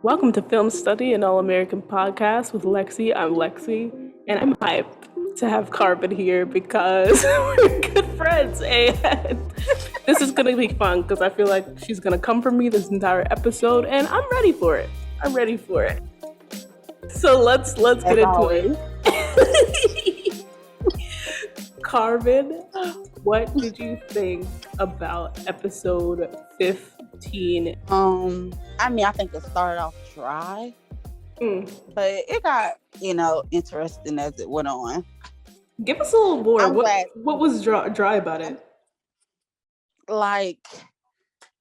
Welcome to Film Study, an all-American podcast with Lexi. I'm Lexi, and I'm hyped to have Carbon here because we're good friends, and this is going to be fun because I feel like she's going to come for me this entire episode, and I'm ready for it. I'm ready for it. So let's get into it. Carbon, what did you think about episode 15? I think it started off dry, but it got, interesting as it went on. Give us a little more. What was dry about it? Like,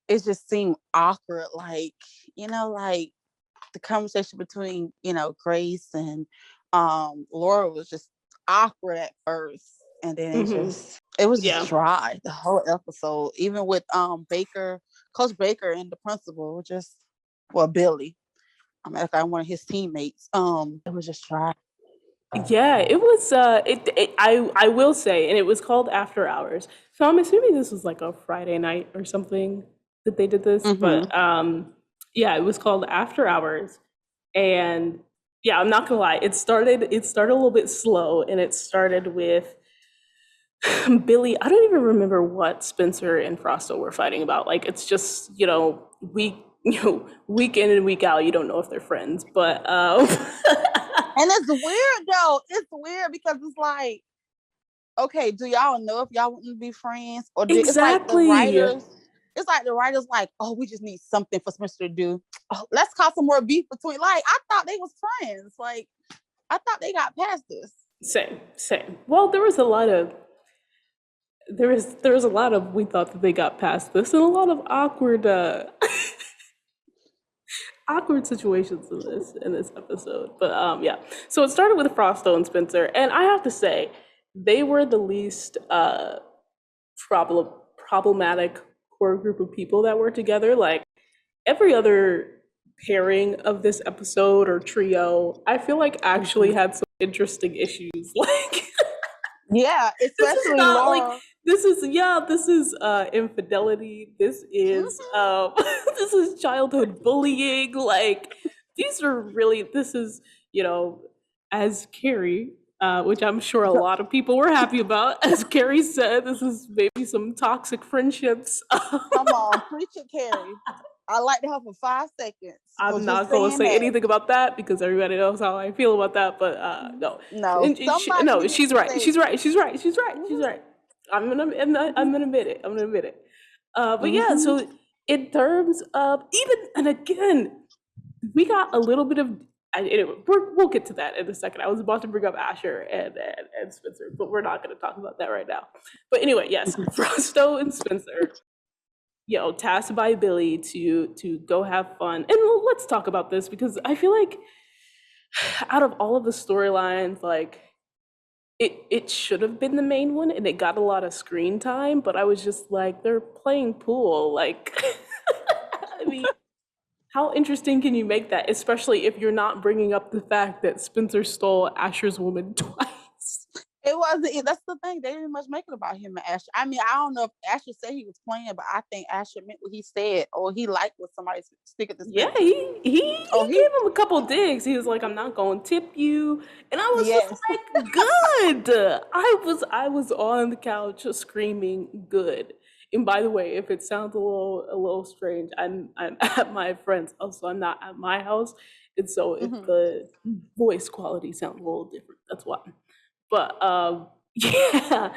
it just seemed awkward. Like, the conversation between, Grace and Laura was just awkward at first. And then it was just dry, the whole episode, even with Coach Baker and the principal, Billy. I'm one of his teammates. It was just dry. Yeah, it was. I will say, and it was called After Hours. So I'm assuming this was like a Friday night or something that they did this. But yeah, it was called After Hours, and yeah, I'm not gonna lie. It started a little bit slow, and it started with Billy. I don't even remember what Spencer and Frosto were fighting about. Like, it's just week in and week out, you don't know if they're friends, but and it's weird though. It's weird because it's like, okay, do y'all know if y'all want to be friends? Or exactly. It's like the writers like, oh, we just need something for Spencer to do. Oh, let's cause some more beef between. Like, I thought they was friends. Like, I thought they got past this. Same. Well, there was a lot of we thought that they got past this, and a lot of awkward awkward situations in this episode. But yeah. So it started with Frosto and Spencer, and I have to say, they were the least problematic core group of people that were together. Like, every other pairing of this episode or trio, I feel like actually had some interesting issues. Like, yeah, especially Laura. This is infidelity. This is this is childhood bullying. Like, this is, as Carrie, which I'm sure a lot of people were happy about. As Carrie said, this is maybe some toxic friendships. Come on, preach it, Carrie. I liked her for 5 seconds. I'm not going to say anything about that because everybody knows how I feel about that. But no, she's right. She's right. I'm gonna admit it. But yeah, so in terms of again, we got a little bit of. We'll get to that in a second. I was about to bring up Asher and Spencer, but we're not going to talk about that right now. But anyway, yes, Frosto and Spencer, tasked by Billy to go have fun. And let's talk about this because I feel like out of all of the storylines, like, it should have been the main one, and it got a lot of screen time. But I was just like, they're playing pool. Like, I mean, how interesting can you make that, especially if you're not bringing up the fact that Spencer stole Asher's woman twice? It wasn't. That's the thing. They didn't much make it about him and Asher. I mean, I don't know if Asher said he was playing, but I think Asher meant what he said, or he liked what somebody stick at the. Yeah, he gave him a couple digs. He was like, "I'm not going to tip you," and I was just like, "Good." I was on the couch screaming, "Good." And by the way, if it sounds a little strange, I'm at my friend's house, so I'm not at my house, and so if the voice quality sounds a little different, that's why. But yeah,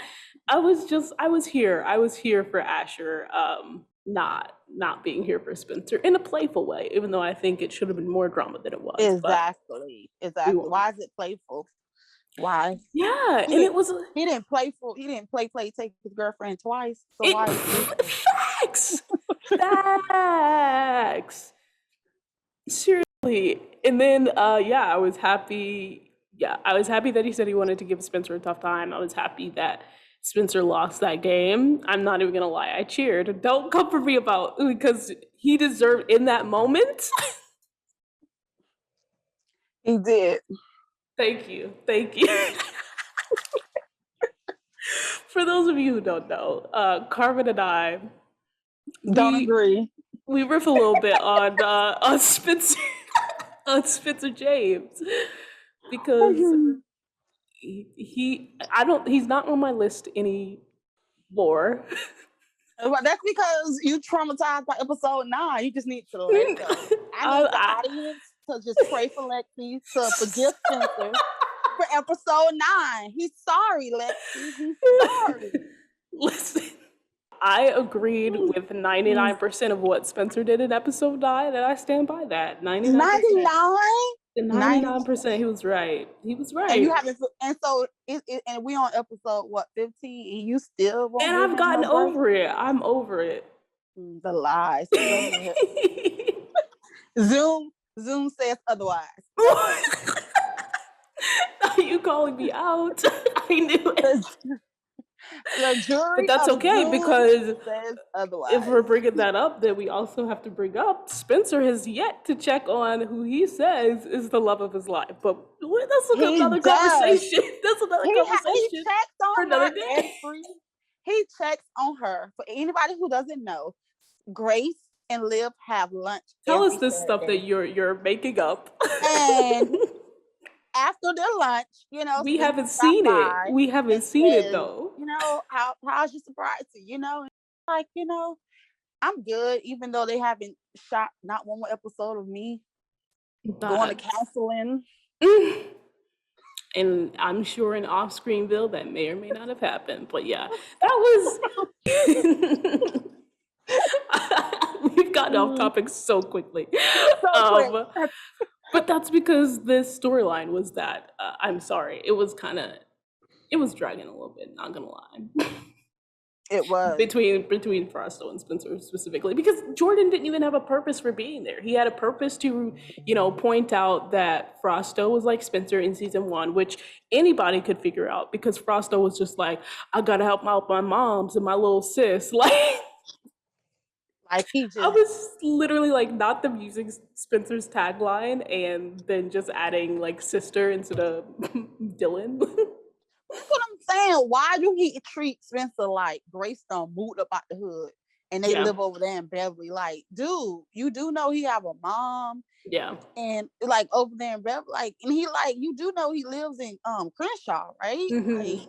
I was here for Asher, not being here for Spencer in a playful way, even though I think it should have been more drama than it was. Exactly. Why is it playful? Why? Yeah, and it was. He didn't play. Take his girlfriend twice. So why? Facts. Seriously, and then I was happy. Yeah, I was happy that he said he wanted to give Spencer a tough time. I was happy that Spencer lost that game. I'm not even gonna lie, I cheered. Don't come for me because he deserved in that moment. He did. Thank you. For those of you who don't know, Carmen and I don't agree. We riff a little bit on Spencer. on Spencer James because he's not on my list anymore. Well, that's because you traumatized by episode 9. You just need to let it go. I need the audience to just pray for Lexi to forgive Spencer for episode 9. He's sorry, Lexi. He's sorry. Listen, I agreed with 99% of what Spencer did in episode 9, and I stand by that. 99%. 99%. He was right. He was right. And you haven't. And so, and we on episode 15, and you still won't. And I've gotten over it. I'm over it. The lies. Zoom says otherwise. Are you calling me out? I knew it. The jury, but that's okay, because says otherwise. If we're bringing that up, then we also have to bring up Spencer has yet to check on who he says is the love of his life. But that's another conversation. That's another conversation. He checks on for another day. He checks on her. For anybody who doesn't know, Grace and Liv have lunch. Tell us this Saturday. Stuff that you're making up. And after their lunch, we haven't seen it. We haven't seen it though. How's your sobriety? Like, I'm good, even though they haven't shot not one more episode of me going to counseling. And I'm sure in off-screenville that may or may not have happened. But yeah, that was we've gotten off topic so quickly. But that's because this storyline was that I'm sorry, it was dragging a little bit, not gonna lie. It was between Frosto and Spencer specifically, because Jordan didn't even have a purpose for being there. He had a purpose to, point out that Frosto was like Spencer in season 1, which anybody could figure out, because Frosto was just like, I gotta help out my moms and my little sis, I was literally like not them using Spencer's tagline and then just adding like sister instead of Dylan. That's what I'm saying. Why do he treat Spencer like Greystone moved up out the hood and they live over there in Beverly? Like, dude, you do know he have a mom. Yeah. And like over there in Beverly, like, and he like, you do know he lives in Crenshaw, right? Mm-hmm. Like,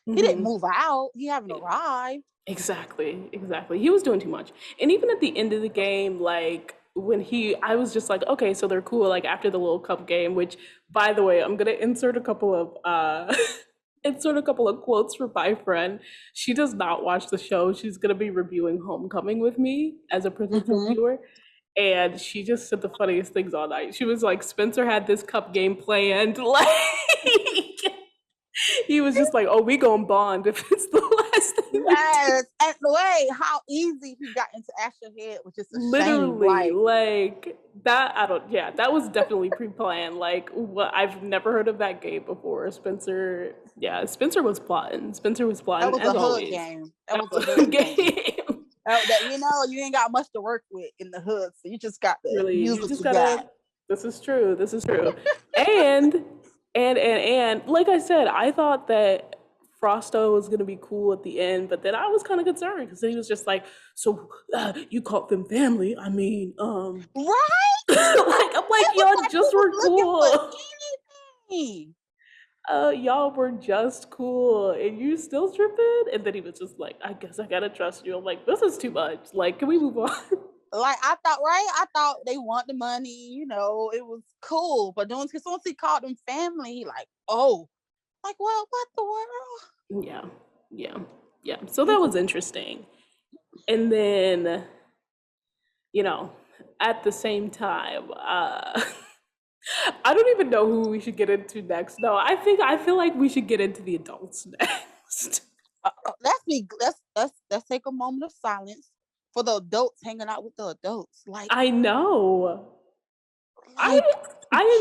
he didn't move out. He haven't arrived. Exactly. He was doing too much. And even at the end of the game, like when I was just like, okay, so they're cool, like after the little cup game, which by the way, I'm gonna insert a couple of quotes from my friend. She does not watch the show. She's gonna be reviewing Homecoming with me as a principal viewer. And she just said the funniest things all night. She was like, Spencer had this cup game planned, like he was just like, oh, we gonna bond if it's the last thing. Yes, and the way how easy he got into Asher Head, which is literally like that. That was definitely pre-planned. Like, what, I've never heard of that game before. Spencer was plotting. That was as a hood game. That was a hood game. You ain't got much to work with in the hood, so you just got to use what you got. This is true. And like I said, I thought that Frosto was gonna be cool at the end, but then I was kind of concerned because he was just like, "So you called them family? I mean, right? I'm like, y'all just were cool. Y'all were just cool, and you still tripping?" And then he was just like, "I guess I gotta trust you." I'm like, "This is too much. Like, can we move on?" Like, I thought they want the money, it was cool. But once he called them family, like, oh, like, well, what the world? Yeah. So that was interesting. And then, at the same time, I don't even know who we should get into next. No, I feel like we should get into the adults next. Let's take a moment of silence for the adults hanging out with the adults. Like, I know. I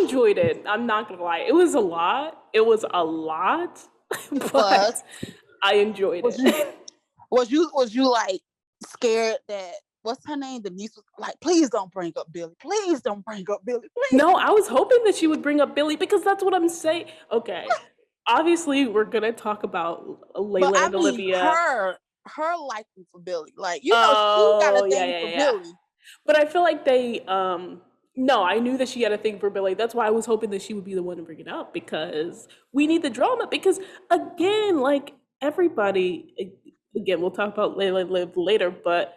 enjoyed it. I'm not gonna lie. It was a lot, but I enjoyed it. Was you like scared that what's her name? Denise was like, please don't bring up Billy. Please don't bring up Billy. Please. No, I was hoping that she would bring up Billy because that's what I'm saying. Okay. Obviously, we're gonna talk about Layla and Olivia. Her liking for Billy, like, she got a thing for Billy. But I feel like they No, I knew that she had a thing for Billy. That's why I was hoping that she would be the one to bring it up because we need the drama. Because again, like everybody, again, we'll talk about Layla and Liv later, but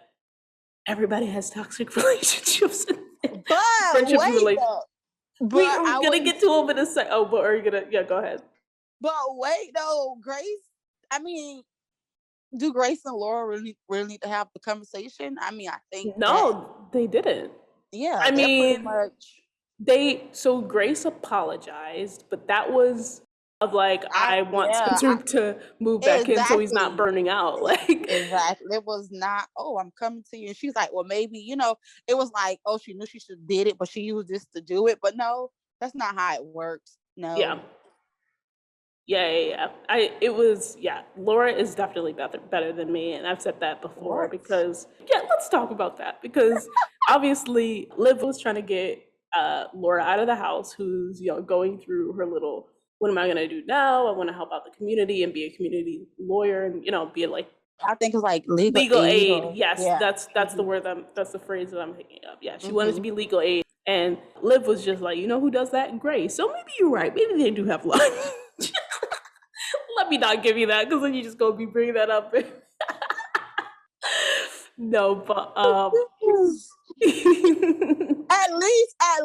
everybody has toxic relationships and But friendships and wait relationships. though. We But are I gonna wouldn't. get to a bit of oh, but are you gonna? Yeah, go ahead. But wait though, Grace. I mean, do Grace and Laura really need to have the conversation? I mean, I think that No, they didn't. yeah, I they're pretty mean, much. so Grace apologized, but that was of like I want Spencer to move back in so he's not Exactly. burning out. Like Exactly. It was not, oh, I'm coming to you. And she's like, well, maybe, it was like, oh, she knew she should have did it, but she used this to do it. But no, that's not how it works. yeah. No. It was Laura is definitely better than me, and I've said that before What? because let's talk about that because obviously Liv was trying to get Laura out of the house, who's going through her little what am I gonna do now? I want to help out the community and be a community lawyer and be like I think it's like legal legal aid aid. or, Yes, yeah. that's the word that's the phrase that I'm picking up. Yeah, she wanted to Mm-hmm. be legal aid, and Liv was just like, who does that? Grace. So maybe you're right. Maybe they do have lunch. Let me not give you that because then you just gonna be bringing that up. No, but at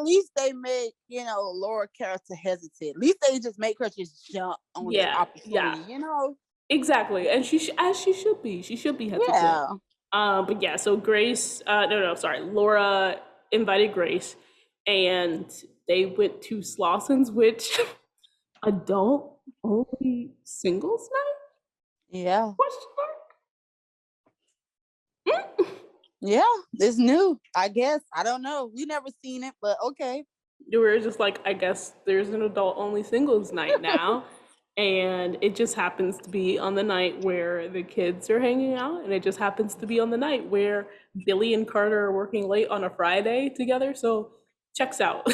least they make Laura character hesitate. At least they just make her just jump on the opportunity. Exactly, and as she should be. She should be hesitant. Yeah. But yeah, so Grace, sorry, Laura invited Grace, and they went to Slosson's, which adult only singles night? Yeah. Question mark? Yeah, it's new, I guess. I don't know. We never seen it, but okay. We were just like, I guess there's an adult only singles night now. And it just happens to be on the night where the kids are hanging out, and it just happens to be on the night where Billy and Carter are working late on a Friday together. So checks out.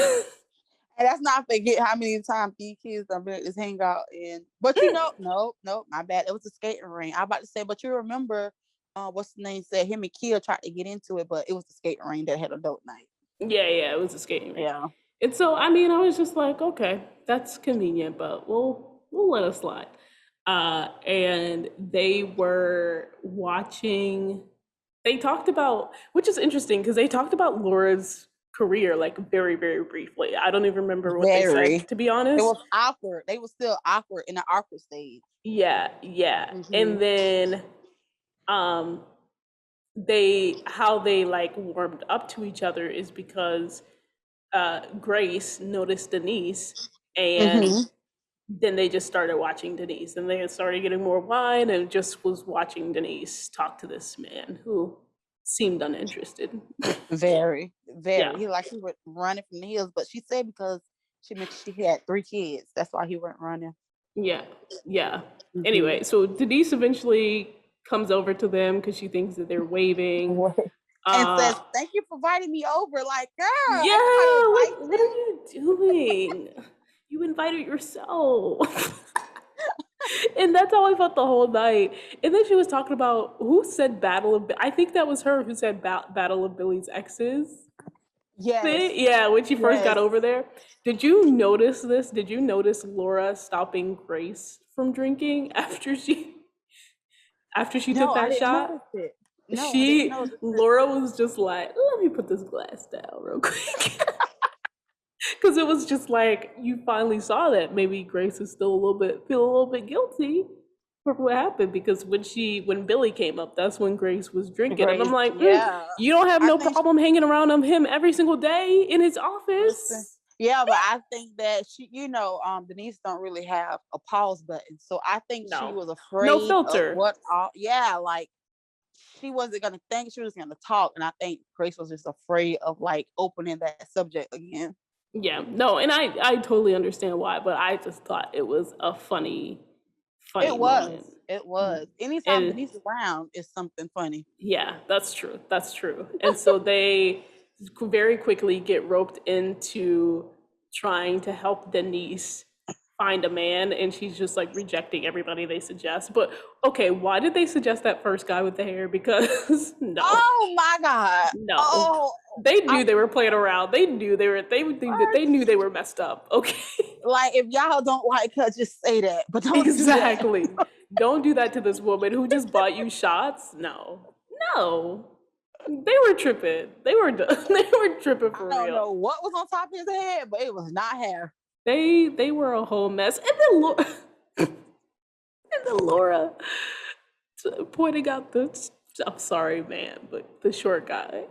And that's not forget how many times these kids are been just hang out in. But no, my bad. It was a skating ring. I was about to say, but you remember, what's the name said him and Kia tried to get into it, but it was the skating ring that had adult night. Yeah, it was a skating ring. Yeah. And so I mean, I was just like, okay, that's convenient, but we'll let it slide. And they were watching. They talked about, which is interesting because they talked about Laura's career like very, very briefly. I don't even remember what they said, to be honest. It was awkward. They were still awkward in the awkward stage. Yeah. Mm-hmm. And then how they like warmed up to each other is because Grace noticed Denise, and then they just started watching Denise, and they started getting more wine and just was watching Denise talk to this man who seemed uninterested. Very. He was running from the hills, but she said because she mentioned she had 3 kids, that's why he went running. Yeah. Anyway, so Denise eventually comes over to them because she thinks that they're waving and says, "Thank you for inviting me over." Like, girl, what are you doing? You invited yourself. And that's how I felt the whole night. And then she was talking about who said I think that was her who said Battle of Billy's Exes. Yes. Yeah, when she first got over there. Did you notice this? Did you notice Laura stopping Grace from drinking after she took that shot? No, Laura was just like, let me put this glass down real quick. Because it was just like, you finally saw that maybe Grace is still feel a little bit guilty for what happened. Because when Billy came up, that's when Grace was drinking. And I'm like, you don't have no problem hanging around him every single day in his office. Listen. Yeah, but I think that she, Denise don't really have a pause button. So I think she was afraid no filter. Of what like she wasn't gonna think, she was gonna talk. And I think Grace was just afraid of like opening that subject again. Yeah, no, and I totally understand why, but I just thought it was a funny moment. It was. Anytime Denise is around, it's something funny. Yeah, that's true. And so they very quickly get roped into trying to help Denise find a man, and she's just like rejecting everybody they suggest. But okay, why did they suggest that first guy with the hair? Because no, Oh my God. no, Oh, they knew they were playing around. They knew they knew they were messed up. Okay, like if y'all don't like her, just say that, but don't exactly. do that. Don't do that to this woman who just bought you shots. No, no. They were tripping. They were they were tripping for I don't real. know what was on top of his head, but it was not hair. They were a whole mess. And then Laura pointing out the, I'm sorry, man, but the short guy.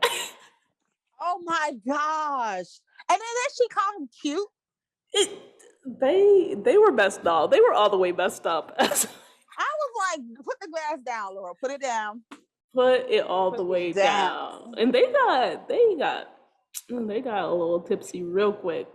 Oh my gosh. And then she called him cute. They were messed up. They were all the way messed up. I was like, put the glass down, Laura. Put it down. Put it all the way down. And they got a little tipsy real quick.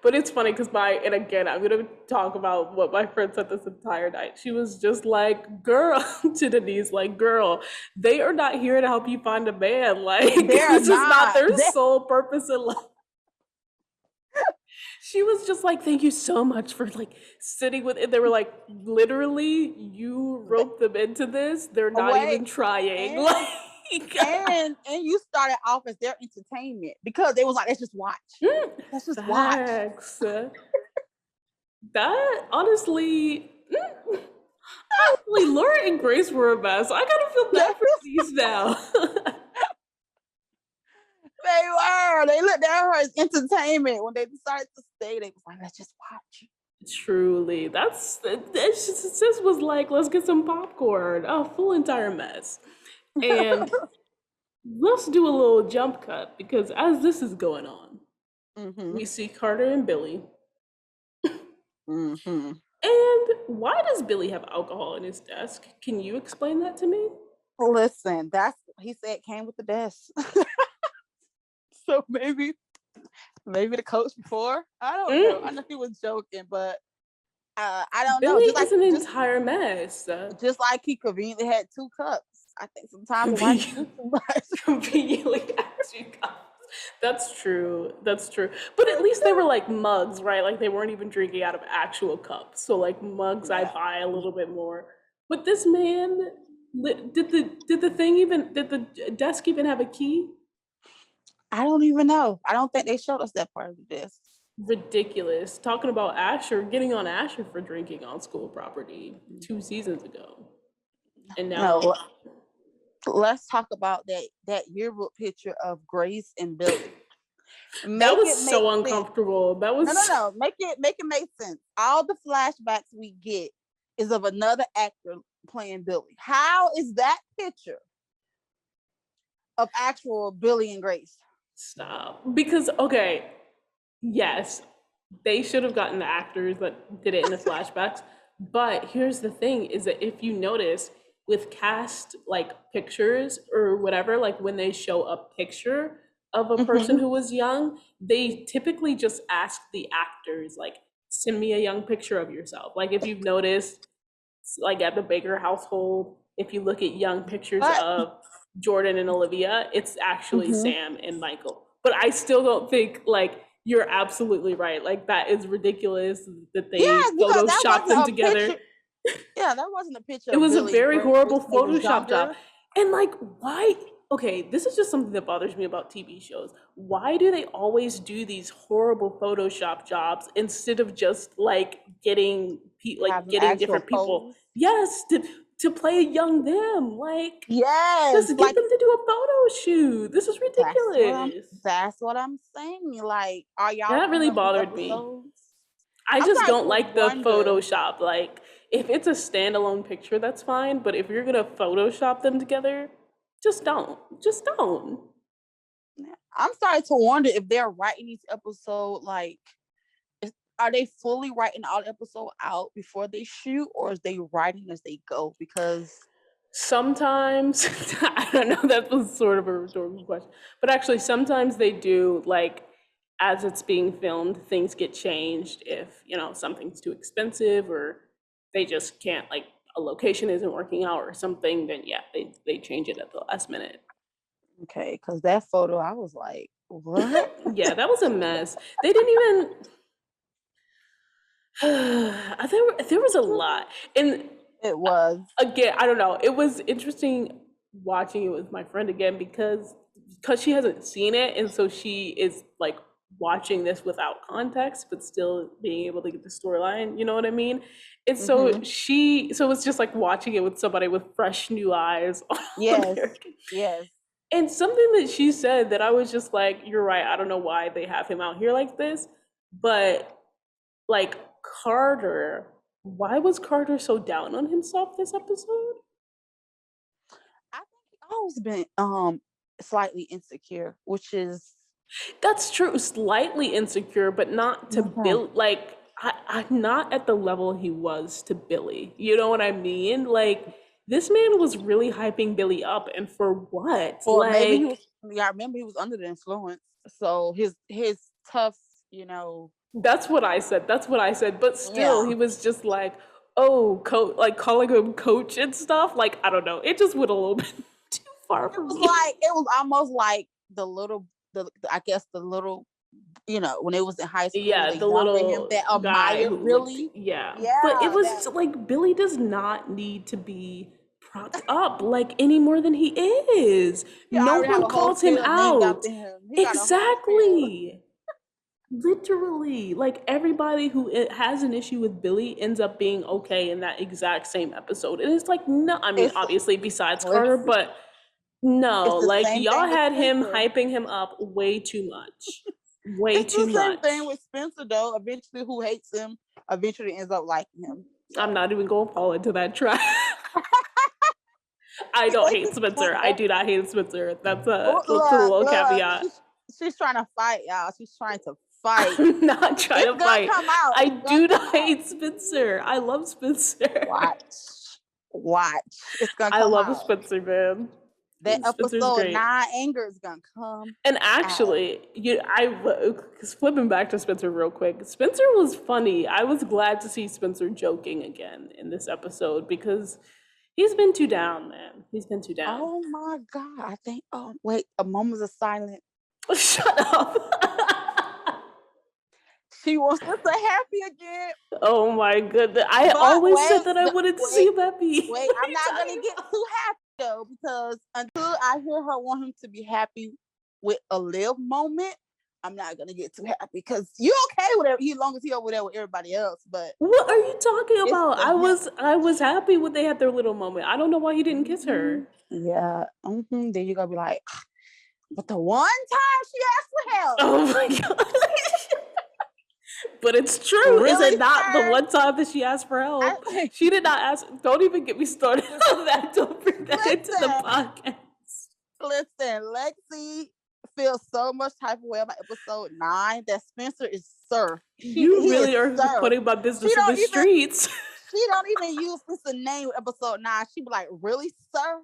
But it's funny because and again, I'm gonna talk about what my friend said this entire night. She was just like, girl, to Denise, like, girl, they are not here to help you find a man. Like, this is not their sole purpose in life. She was just like, thank you so much for like sitting with it. They were like, literally, you roped them into this. They're not even trying. And you started off as their entertainment because they was like, let's just watch. Let's just watch. That honestly, Laura and Grace were a mess. I gotta feel bad for these now. They were. They looked at her as entertainment. When they decided to stay, they was like, let's just watch. Truly. This was like, let's get some popcorn. A full entire mess. And let's do a little jump cut because as this is going on, we see Carter and Billy. And why does Billy have alcohol in his desk? Can you explain that to me? Listen, he said it came with the desk. So maybe the coach before. I don't know. I know he was joking, but I don't know. Billy is an entire mess. Just like he conveniently had 2 cups. I think sometimes conveniently had 2 cups. That's true. But at least they were like mugs, right? Like they weren't even drinking out of actual cups. So like mugs, I buy a little bit more. But this man, did the desk even have a key? I don't even know. I don't think they showed us that part of this. Ridiculous. Talking about getting on Asher for drinking on school property 2 seasons ago. And now let's talk about that yearbook picture of Grace and Billy. That was so uncomfortable. That was no. Make it make sense. All the flashbacks we get is of another actor playing Billy. How is that picture of actual Billy and Grace? Stop. Because yes, they should have gotten the actors that did it in the flashbacks. But here's the thing: is that if you notice with cast like pictures or whatever, like when they show a picture of a person who was young, they typically just ask the actors like, "Send me a young picture of yourself." Like if you've noticed, like at the Baker household, if you look at young pictures of Jordan and Olivia, it's actually Sam and Michael. But I still don't think like you're absolutely right. Like that is ridiculous that they photoshopped them together. Yeah, that wasn't a picture. It was a very horrible Photoshop job. And like, why? Okay, this is just something that bothers me about TV shows. Why do they always do these horrible Photoshop jobs instead of just like getting different people? Yes, to play a young them. Like, just get them to do a photo shoot. This is ridiculous. That's what I'm saying. Like, are y'all? That really bothered me. I just don't like the Photoshop. Like, if it's a standalone picture, that's fine. But if you're gonna Photoshop them together, just don't. Just don't. I'm starting to wonder if they're writing each episode. Like, are they fully writing all the episode out before they shoot, or is they writing as they go? Because sometimes I don't know. That was sort of a rhetorical question, but actually, sometimes they do like. As it's being filmed, things get changed if, something's too expensive or they just can't, like a location isn't working out or something, then yeah, they change it at the last minute. Okay, because that photo, I was like, what? Yeah, that was a mess. They didn't even, There was a lot. And It was. again, I don't know. It was interesting watching it with my friend again because she hasn't seen it, and so she is like watching this without context, but still being able to get the storyline. You know what I mean? And so Mm-hmm. so it's just like watching it with somebody with fresh new eyes on Yes. there. Yes. And something that she said that I was just like, you're right. I don't know why they have him out here like this, but like Carter, why was Carter so down on himself this episode? I think he always been slightly insecure, which is That's true, slightly insecure, but not to Mhm. Bill. Like I'm not at the level he was to Billy. You know what I mean? Like this man was really hyping Billy up, and for what? Or maybe he was. Like Yeah, I remember he was under the influence, so his tough, you know. that's what I said. That's what I said. But still, Yeah, he was just like, oh, coach, like calling him coach and stuff. Like I don't know. It just went a little bit too far for me. it was almost like I guess the little, when it was in high school, Yeah, the the younger him little that guy admired who looked, Billy. yeah. But it Yeah, was that. just like Billy does not need to be propped up like any more than he is. He No already have one a calls him hotel named out. after him. He got a hotel. Exactly. Literally. Like everybody who has an issue with Billy ends up being okay in that exact same episode. And it's like, no, I mean, It's obviously besides Carter, listen, but no, it's the like same y'all thing with had him Spencer. hyping him up way too much. Way It's too the same thing much. with Spencer though. Eventually, who hates him eventually ends up liking him. I'm So not even gonna fall into that trap. I don't it's hate just fun. Spencer. I do not hate Spencer. That's a Look, little look. caveat. She's trying to fight, y'all. She's trying to fight. I'm not trying It's to gonna fight. come out. I It's gonna do come not out. hate Spencer. I love Spencer. Watch, watch. It's gonna I come love out. Spencer, man. That Spencer's episode great. 9 anger is gonna come And out. actually, flipping back to Spencer real quick. Spencer was funny. I was glad to see Spencer joking again in this episode because he's been too down, man. He's been too down. Oh my god! I think. Oh wait, a moment of silence. Shut up. She wants us to happy again. Oh my goodness. I But always said that I wanted to see wait, him happy. wait. What are I'm you not gonna talking get about? too happy though, because until I hear her want him to be happy with a live moment, I'm not gonna get too happy. Because you okay with it, as long as he over there with everybody else. But What are you talking it's about? the I him. was I was happy when they had their little moment. I don't know why he didn't kiss her. Yeah. Then you're gonna be like, but the one time she asked for help, Oh my god. But it's true. Is really, it not the sir? one time that she asked for help? She did not ask. Don't even get me started on that. Don't bring that into the Listen, podcast. listen, Lexi feels so much type of way about episode 9 that Spencer is sir. He You is really are sir. putting my She business in the don't even streets. she don't even use Spencer name with episode 9. She be like, really, sir?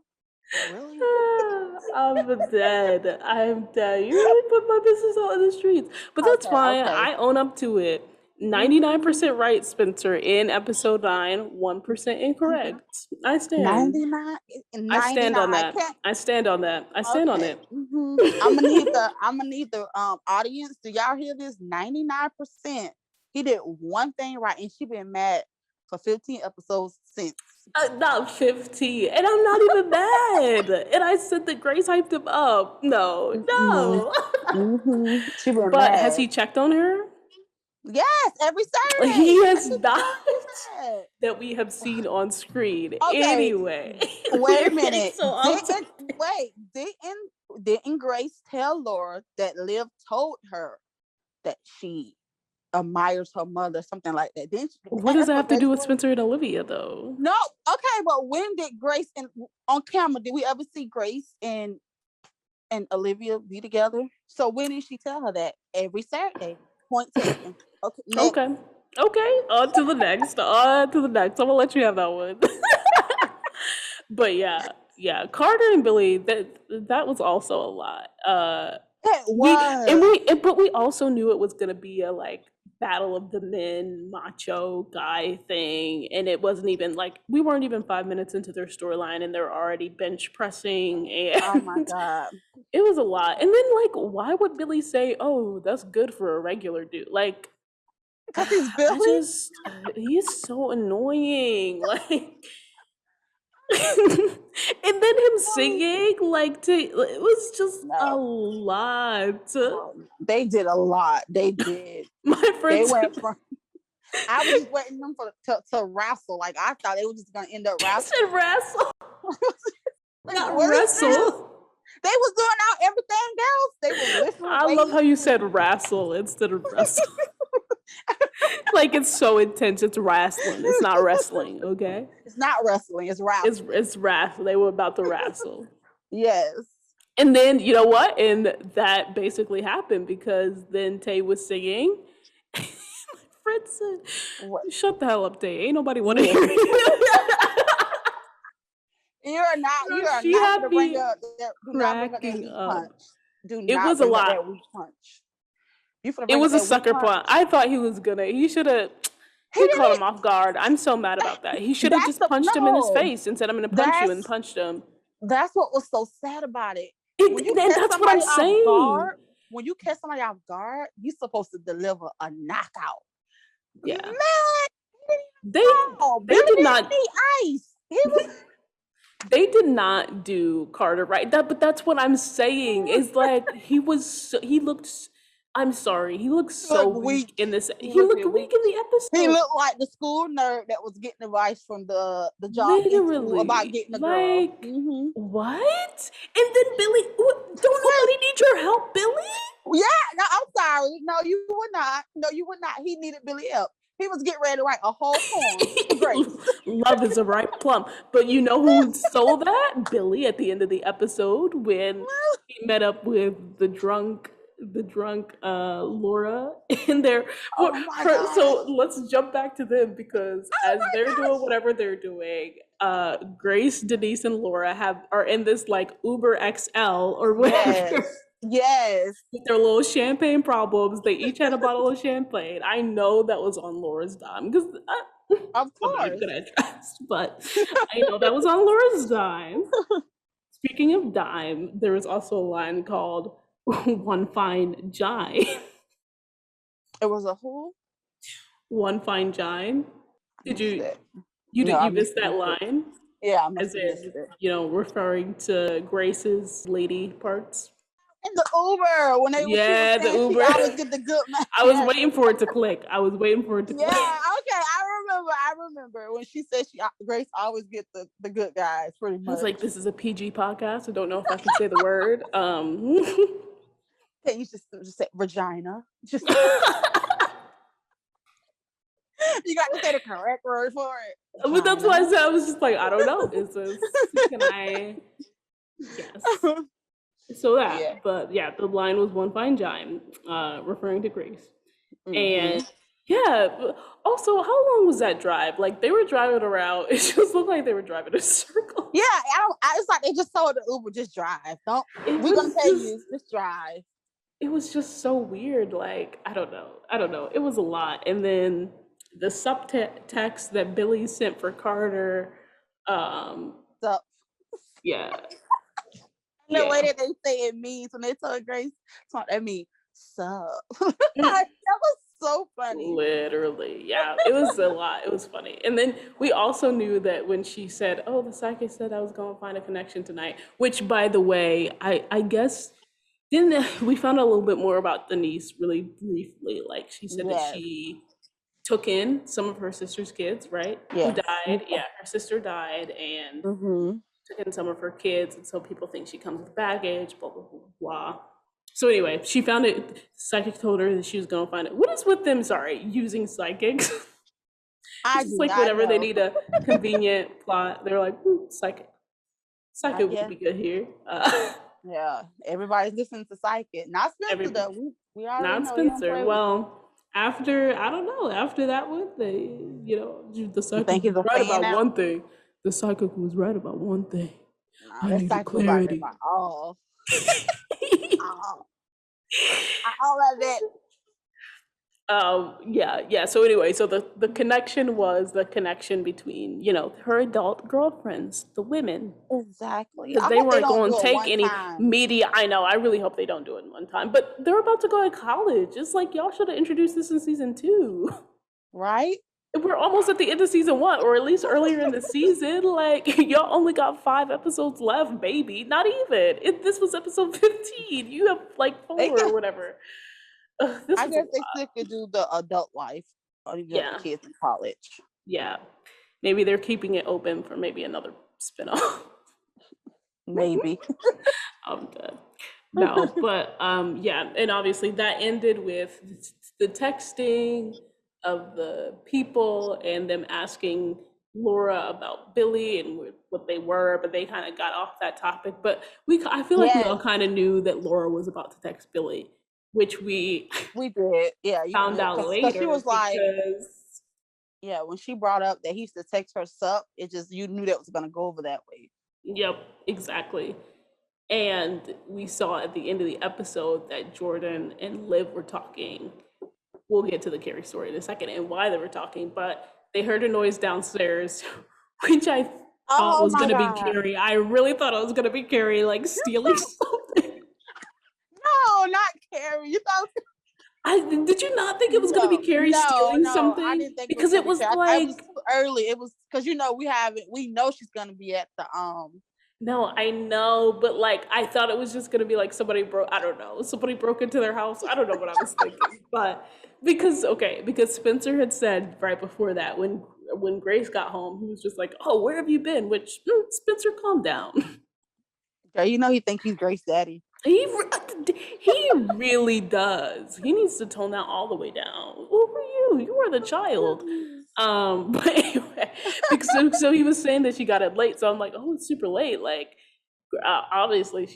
Really? I'm dead. I'm dead. You really put my business out in the streets. But that's Okay, fine. okay. I own up to it. Mm-hmm. 99% right, Spencer, in episode 9, 1% incorrect. I stand. 99, I stand 99. on I that. can't. I stand on that. I stand on Okay. it. I'm gonna need the audience. Do y'all hear this? 99%. He did one thing right, and she been mad for 15 episodes since. Not 15. And I'm not even mad. And I said that Grace hyped him up. No, no. She been But has mad. he checked on her? Yes, every Saturday. He has not. Mad. That we have seen on screen. Okay, Anyway, wait a we're getting minute. so off topic. Didn't Grace tell Laura that Liv told her that she admires her mother, something like that? Didn't she? What does that have to do with Basically, Spencer and Olivia, though? no. Okay, but when did Grace and on camera did we ever see Grace and Olivia be together? So when did she tell her that? Every Saturday. Point taken. Okay, next. Okay. Okay. On to the next. On to the next. I'm gonna let you have that one. But yeah. Carter and Billy, that was also a lot. That was. But we also knew it was gonna be a like battle of the men, macho guy thing, and it wasn't even like we weren't even 5 minutes into their storyline, and they're already bench pressing, Oh my and god. it was a lot. And then like, why would Billy say, "Oh, that's good for a regular dude"? Like, Because he's Billy. He's so annoying. Like, and then him singing, like, it was just a lot. They did a lot. They did. My friends. I was just waiting them to wrestle. Like, I thought they were just gonna end up wrestling. Said wrestle. Not wrestle. They was doing out everything else. They were listening. I love how you said wrestle instead of wrestle. Like, it's so intense. It's wrestling. It's not wrestling. Okay. It's not wrestling. It's wrestling. It's wrestle. They were about to wrestle. Yes. And then you know what? And that basically happened because then Tay was singing. My friend said, "Shut the hell up, Tay. Ain't nobody want to hear you." You are not going to bring up that weak punch. It was a lot. That weak punch. It was a sucker punch. I thought he was gonna. He should have. He caught him off guard. I'm so mad about that. He should have just punched him in his face and said, "I'm gonna punch you," and punched him. That's what was so sad about it. That's what I'm saying. When you catch somebody off guard, you're supposed to deliver a knockout. Yeah. Man, they did not. Ice. He was. They did not do Carter right. But that's what I'm saying. Is like he looked. I'm sorry. He looked so weak in this. He looked weak in the episode. He looked like the school nerd that was getting advice from the job about getting a girl. What? And then Billy, don't nobody need your help, Billy? Yeah, no, I'm sorry. No, you would not. No, you would not. He needed Billy help. He was getting ready to write a whole poem. Great. Love is a ripe plum. But you know who stole that? Billy at the end of the episode when he met up with the drunk Laura in there. So let's jump back to them because as they're doing whatever they're doing, Grace, Denise, and Laura are in this like Uber XL or whatever. Yes. With their little champagne problems. They each had a bottle of champagne. I know that was on Laura's dime because of course I'm not good at trust, but I know that was on Laura's dime. Speaking of dime, there was also a line called "One Fine Jine." It was a who? One Fine Jine. Did you? You missed that line? Yeah, I missed it. Referring to Grace's lady parts. In the Uber when they the Uber. I always get the good man. I was waiting for it to click. Yeah, okay. I remember when she said Grace always get the good guys pretty much. I was like, this is a PG podcast. I don't know if I can say the word. Can you just say vagina? Just you got to say the correct word for it. But that's why I said I was just like, I don't know. Can I? Yes. So that, but yeah, the line was "One Fine Jine," referring to Grace. And also, how long was that drive? Like they were driving around. It just looked like they were driving in a circle. Yeah, it's like they just told the Uber, just drive. We're gonna tell you, just drive. It was just so weird. Like I don't know. It was a lot. And then the subtext that Billy sent for Carter. Yeah. The way that they say it means when they told Grace, that means sup. That was so funny. Literally, yeah. It was a lot. It was funny. And then we also knew that when she said, "Oh, the psychic said I was going to find a connection tonight," which, by the way, I guess we found out a little bit more about Denise really briefly. Like she said that she took in some of her sister's kids, right? Yes. Who died. Yeah, her sister died, and took in some of her kids, and so people think she comes with baggage, blah, blah, blah, blah. So anyway, she found it. Psychic told her that she was going to find it. What is with them, using psychics? It's like whenever they need a convenient plot, they're like, psychic. Psychic would be good here. Yeah, everybody's listening to psychic. Not Spencer, though. We already know. Not Spencer. Well, after that one, the psychic was right about one thing. The psychic was right about one thing. I need clarity. All of that. Yeah. So anyway, so the connection was the connection between, her adult girlfriends, the women, Exactly. because I they hope they weren't don't going do to it take one any time. media. I know. I really hope they don't do it one time. But they're about to go to college. It's like y'all should have introduced this in season 2. Right? We're almost at the end of season 1, or at least earlier in the season. Like y'all only got 5 episodes left, baby. Not even. This was episode 15. You have like They 4 or can. whatever. This I was a guess they lot. still could do the adult life, or you got the Yeah. kids in college. Yeah. Maybe they're keeping it open for maybe another spinoff. Maybe. I'm dead. No, but yeah, and obviously that ended with the texting of the people and them asking Laura about Billy and what they were, but they kind of got off that topic. But I feel like we all Yes, kind of knew that Laura was about to text Billy, which we we did. Yeah, you found did. out Because she later was like, because yeah, when she brought up that he used to text her sup, it just, you knew that was going to go over that way. yep, exactly. And we saw at the end of the episode that Jordan and Liv were talking. We'll get to the Carrie story in a second and why they were talking, but they heard a noise downstairs, which I thought Oh was my gonna be God. Carrie. I really thought it was gonna be Carrie, like stealing something. No, not Carrie. You thought Did you not think it was gonna be Carrie stealing no. I something? didn't think it was Because gonna it be was Carrie. It was like, too early. It was because we know she's gonna be at the no, I know, but like I thought it was just gonna be like I don't know, somebody broke into their house. I don't know what I was thinking. But because Spencer had said right before that when Grace got home, he was just like, "Oh, where have you been?" Which Spencer, calm down. girl, you know he think he's Grace Daddy. He really does. He needs to tone that all the way down. Who were you? You were the child. But anyway, because so he was saying that she got it late, so I'm like, oh, it's super late. Like, obviously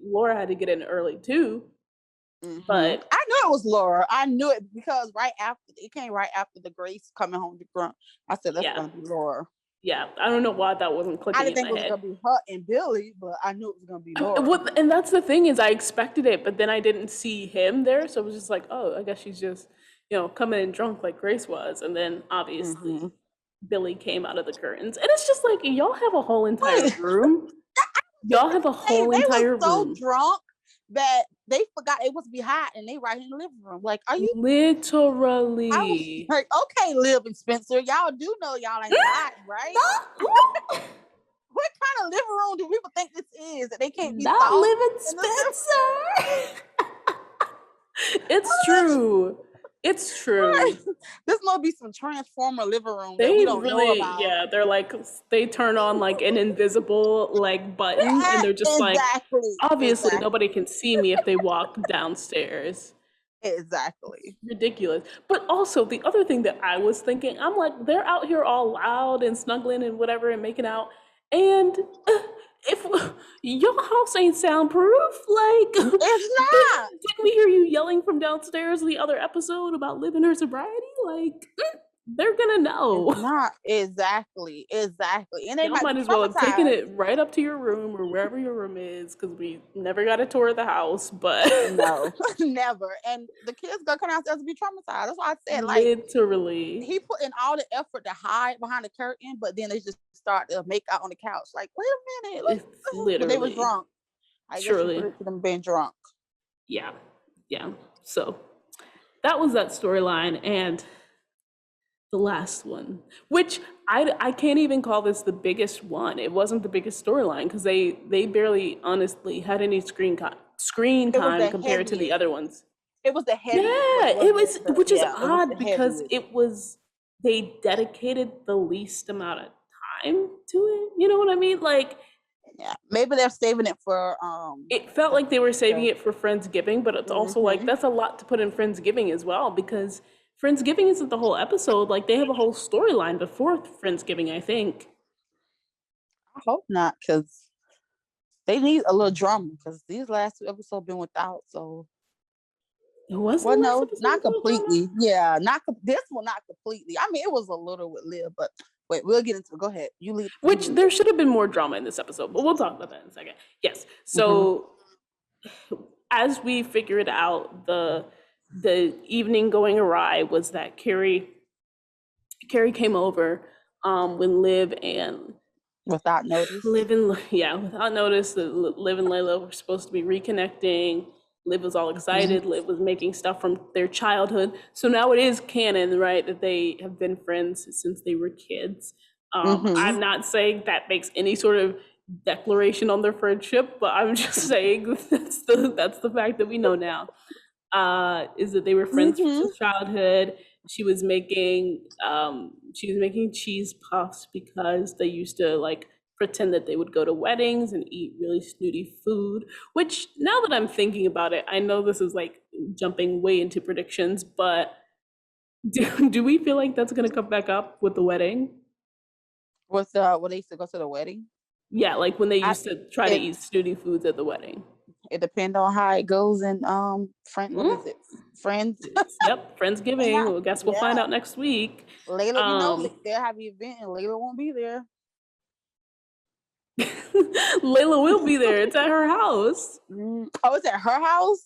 Laura had to get in early too. But I knew it was Laura. I knew it because it came right after the Grace coming home to grunt. I said that's yeah, gonna be Laura. yeah, I don't know why that wasn't I clicking didn't in think my it was head. gonna be her and Billy, but I knew it was gonna be Laura. And that's the thing is, I expected it, but then I didn't see him there, so it was just like, oh, I guess she's just coming in drunk like Grace was, and then obviously Billy came out of the curtains, and it's just like y'all have a whole entire Wait, room. Y'all have a they whole was entire so room. drunk that they forgot it was behind and they right in the living room. Like, are you? Literally. I was like, okay, Liv and Spencer, y'all do know y'all ain't hiding, right? What kind of living room do people think this is that they can't be Not soft? living Spencer. It's true. It's true. This must be some transformer living room that we don't know about. They're like, they turn on like an invisible like button, and they're just like, obviously nobody can see me if they walk downstairs. Exactly. Ridiculous. But also the other thing that I was thinking, I'm like, they're out here all loud and snuggling and whatever and making out, and if your house ain't soundproof, like it's not. didn't we hear you yelling from downstairs the other episode about living her sobriety? Like, they're gonna know. It's not exactly, and they Y'all might might be as well have taken traumatized. it right up to your room or wherever your room is, because we never got a tour of the house. But no, never. And the kids gonna come downstairs and be traumatized. That's why I said, like, literally, he put in all the effort to hide behind the curtain, but then they just start to make out on the couch. Like, wait a minute, like, it's but they was literally, drunk. I guess you put it to them being drunk. Yeah. So that was that storyline, and the last one, which I can't even call this the biggest one. It wasn't the biggest storyline because they barely honestly had any screen time compared to the other ones. It was the heaviest. Yeah, it was, which is it was odd the because heaviest. they dedicated the least amount of time to it. You know what I mean? Like, yeah, maybe they're saving it for it felt like they were saving it for Friendsgiving, but it's also like that's a lot to put in Friendsgiving as well, because Friendsgiving isn't the whole episode. Like, they have a whole storyline before Friendsgiving, I think. I hope not, because they need a little drama, because these last 2 episodes been without. So Well, no, not completely. Yeah, this one, not completely. I mean, it was a little with Liv, but wait, we'll get into it. Go ahead. You leave. Which there should have been more drama in this episode, but we'll talk about that in a second. Yes. So as we figured out the evening going awry was that Carrie came over when Liv and Without notice. without notice, Liv and Layla were supposed to be reconnecting. Liv was all Mhm. excited. Liv was making stuff from their childhood. So now it is canon, right, that they have been friends since they were kids. Mhm. I'm not saying that makes any sort of declaration on their friendship, but I'm just saying that's the fact that we know now. Is that they were friends Mhm. since childhood. She was making cheese puffs because they used to like pretend that they would go to weddings and eat really snooty food. Which now that I'm thinking about it, I know this is like jumping way into predictions, but do we feel like that's gonna come back up with the wedding? With when they used to go to the wedding. Yeah, like when they I used to try to it eat snooty foods at the wedding. it depends on how it goes and friend what is Mm, it? Friends. yep, Friendsgiving. Yeah. Well, I guess we'll find Yeah. out next week. Layla, Um, they'll have the event and Layla won't be there. Layla will be there. It's at her house. Oh, it's at her house?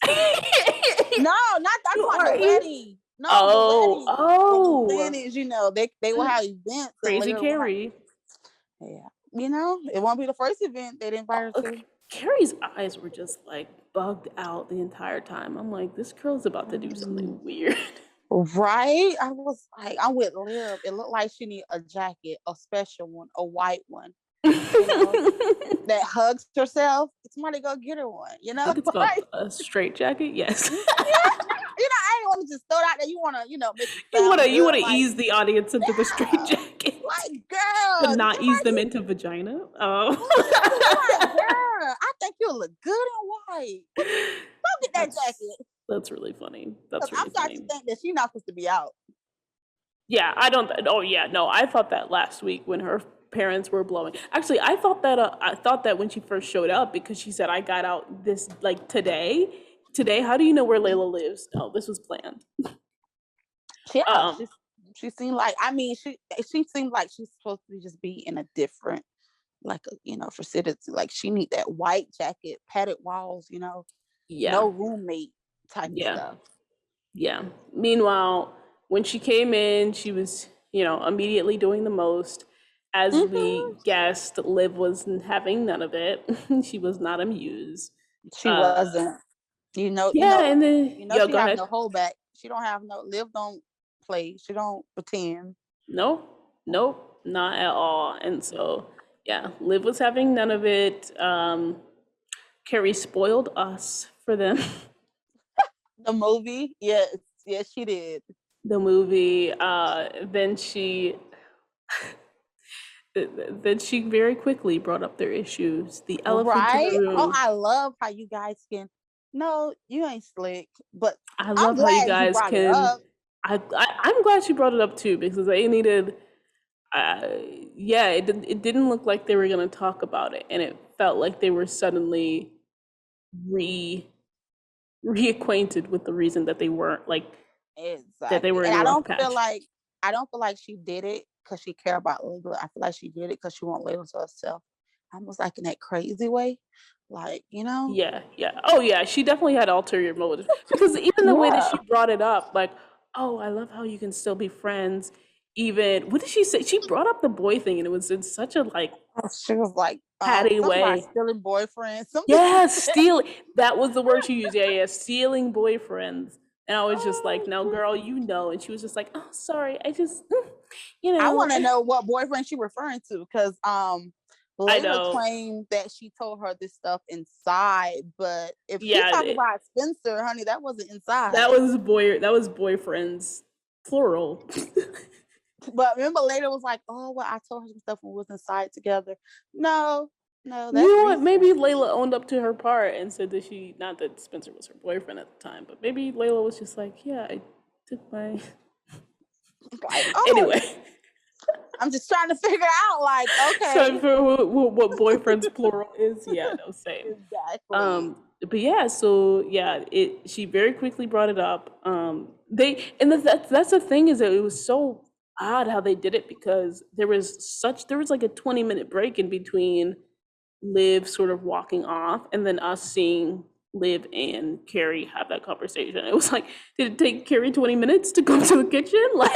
No, not that's You not the are wedding. No, the Oh, wedding. What I'm saying oh, is, they will have events and crazy Layla will have. Carrie. Yeah, it won't be the first event they'd invite her Look, to. Carrie's eyes were just like bugged out the entire time. I'm like, this girl's about to do Mm, something weird. Right? I was like, I'm with Liv. It looked like she need a jacket, a special one, a white one. You know, that hugs herself. Somebody go get her one. You I know, think it's called like a straight jacket. Yes. I didn't want to just throw it out there. You want to, make it you wanna sound you good, wanna like ease the audience into the straight yeah, jacket, like but girl, did not ease somebody them just into vagina. Oh. like girl? I think you'll look good in white. Go get that that's jacket. that's really funny. Because That's I'm really starting funny. to think that she's not supposed to be out. Yeah, I don't. Oh, yeah, no. I thought that last week when her parents were blowing. Actually, I thought that. I thought that when she first showed up because she said I got out this like today. Today, how do you know where Layla lives? Oh, this was planned. Yeah, Um, she seemed like she seemed like she's supposed to just be in a different like a, for citizens. Like she need that white jacket, padded walls, yeah, no roommate type of yeah, stuff. yeah. Meanwhile, when she came in, she was immediately doing the most. As Hmm. we guessed, Liv was having none of it. She was not amused. She Uh, wasn't. yeah, and then yeah, She go have ahead. no holdback. She don't have no Liv don't play. She don't pretend. No, nope, not at all. And so, yeah, Liv was having none of it. Carrie spoiled us for them. The movie, yes, she did. The movie. Then she very quickly brought up their issues. The elephant in the Right? Oh, room. I love how you guys can. No, you ain't slick, but I I'm love how you glad you guys brought it can. up. I'm glad she brought it up too because they needed. Uh, yeah, it didn't look like they were gonna talk about it, and it felt like they were suddenly re reacquainted with the reason that they weren't like that they Exactly. were And in a rough patch. I don't feel like she did it because she care about Layla. I feel like she did it because she want Layla to herself. Almost like in that crazy way. Like, Yeah, yeah. Oh yeah, she definitely had ulterior motives because even the way that she Yeah. brought it up, like, oh, I love how you can still be friends. Even what did she say? She brought up the boy thing, and it was in such a like She was like, catty something about way. stealing boyfriends, something Yeah, like that. stealing. That was the word she used. Yeah, yeah, stealing boyfriends. And I was just like, Oh, no, shit. girl, you know. And she was just like, oh, sorry, I just, I want to know what boyfriend she referring to because I Layla know. claimed that she told her this stuff inside, but if she Yeah, talking about Spencer, honey, that wasn't that inside. was That was boyfriends, plural. But remember, later was like, oh, well, I told her some stuff when we was inside together. No, no, You that's know what? recent. Maybe Layla owned up to her part and said that she, not that Spencer was her boyfriend at the time, but maybe Layla was just like, yeah, I took my. Like, oh, Anyway, I'm just trying to figure out, like, so okay. for what boyfriends plural is, yeah, no, same. Exactly. But yeah, so yeah, she very quickly brought it up. That's the thing is that it was so odd how they did it because there was like a 20-minute break in between Liv sort of walking off and then us seeing Liv and Carrie have that conversation. It was like, did it take Carrie 20 minutes to go to the kitchen? Like,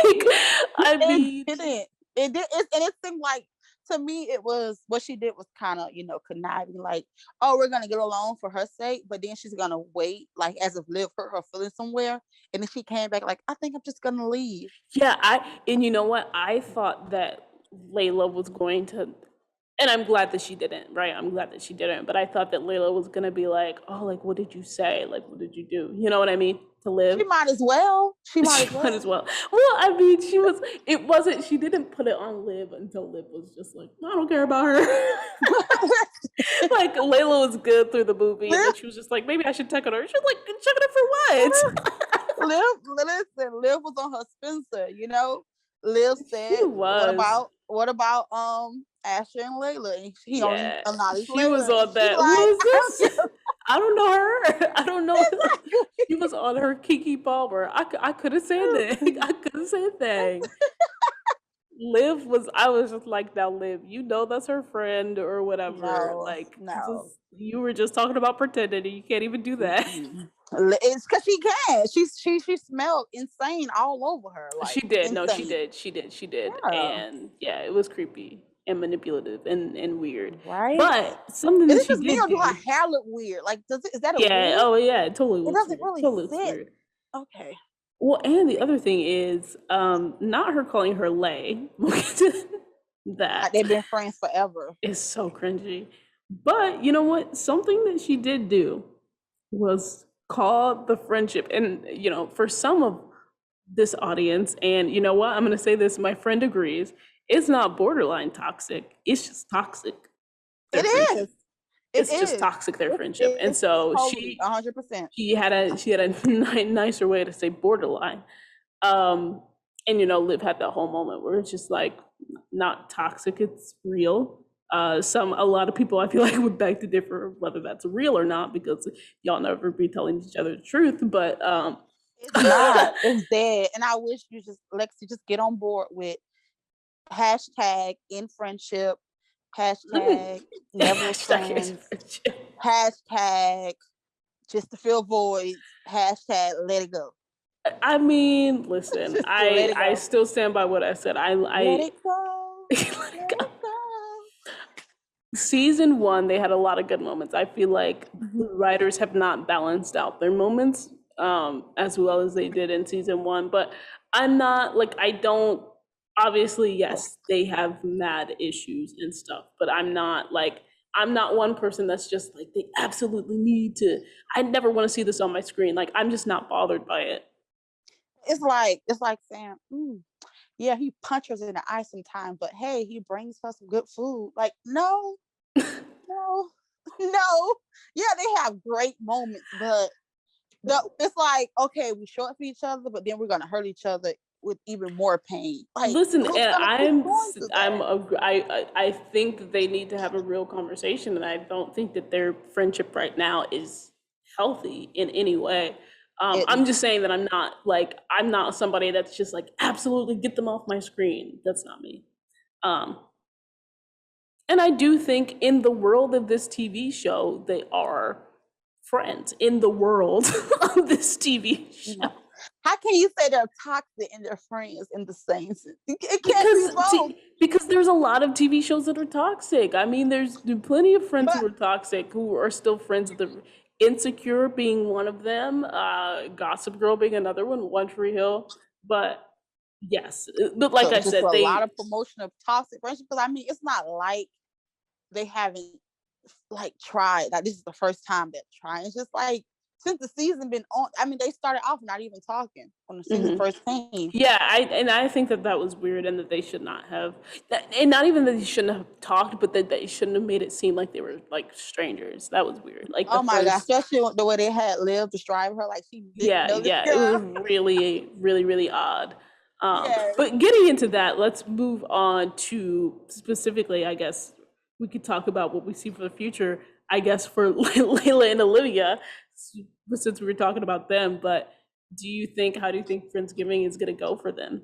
I mean, it didn't. It did, and it seemed like, to me, it was what she did was kind of, conniving, like, oh, we're gonna get along for her sake, but then she's gonna wait, like, as if Liv hurt her feelings somewhere, and then she came back like, I think I'm just gonna leave. yeah, and you know what? I thought that Layla was going to, and I'm glad that she didn't, right? I'm glad that she didn't, but I thought that Layla was gonna be like, oh, like, what did you say? Like, what did you do? You know what I mean? To Liv. She might as well. She might She as might as well. well. Well, I mean, it wasn't, she didn't put it on Liv until Liv was just like, I don't care about her. Like, Layla was good through the movie, and then Liv, she was just like, maybe I should check on her. She was like, check on her for what? Liv was on her Spencer, Liv She said, was. what about Asher and Layla? And he only Yeah. acknowledged She was Layla. And on she that. Who like, is I don't this? give I don't know her. I don't know. exactly. She was on her Kiki Palmer. I couldn't say anything. I couldn't say a thing. I was just like, now Liv, you know that's her friend or whatever. No, Like, no. you were just talking about pretending, and you can't even do that. It's because she can. She smelled insane all over her, She like did. No, she insane. did. She did. Yeah, And yeah, it was creepy and manipulative and weird. right. But something Is that it she just me did or do her do, hair look weird? Like, is that a yeah, wig? oh yeah, it totally It looks doesn't weird. really Totally looks sit. weird. Okay. Well, and the other thing is, not her calling her Lay. We'll get to Like that. they've been friends forever. Is so cringy. But you know what? Something that she did do was call the friendship. And, for some of this audience, and you know what? I'm going to say this, my friend agrees. It's not borderline toxic. It's just toxic, their It friendship. is. It It's just is. toxic, their friendship. And It's so totally 100%. she had a nicer way to say borderline. Um, and Liv had that whole moment where it's just like not toxic, it's real. A lot of people I feel like would beg to differ whether that's real or not because y'all never be telling each other the truth. But It's not. It's dead. And I wish you Lexi, just get on board with hashtag in friendship, hashtag never hashtag is friends, friendship. hashtag just to fill voids, hashtag let it go. I mean, listen, Just let it I go. still stand by what I said. Let it go. Let Let it go. it go. Season one, they had a lot of good moments. I feel like Mhm. the writers have not balanced out their moments as well as they did in season one. But I'm not like, I don't, obviously, yes, they have mad issues and stuff, but I'm not one person that's just like, they absolutely need to, I never want to see this on my screen. Like, I'm just not bothered by it. It's like saying, yeah, he punches in the eye sometimes, but hey, he brings her some good food. Like, no, no, no. Yeah, they have great moments, but it's like, okay, we show up for each other, but then we're gonna hurt each other with even more pain. Like, Listen, who's and gonna keep going through that? I think that they need to have a real conversation, and I don't think that their friendship right now is healthy in any way. I'm just saying that I'm not somebody that's just like absolutely get them off my screen. That's not me. Um, and I do think in the world of this TV show, they are friends in the world of this TV show. How can you say they're toxic and they're friends in the same sense? It can't be both. Because there's a lot of TV shows that are toxic. I mean, there's plenty of friends who are toxic who are still friends with the Insecure being one of them, Gossip Girl being another one Tree Hill. But yes, but like So I just said, a lot of promotion of toxic friendship. Because I mean, it's not like they haven't like tried. Like, this is the first time they're trying. It's just like, since the season been on, I mean, they started off not even talking when the season first came. Yeah, I think that was weird, and that they should not have, and not even that they shouldn't have talked, but that they shouldn't have made it seem like they were like strangers. That was weird. Like the Oh my god, first, especially the way they had Liv describe her, like she didn't know this it girl. was really, really, really odd. Yes. But getting into that, let's move on to specifically, I guess we could talk about what we see for the future. I guess for Layla and Olivia, since we were talking about them. But how do you think Friendsgiving is going to go for them?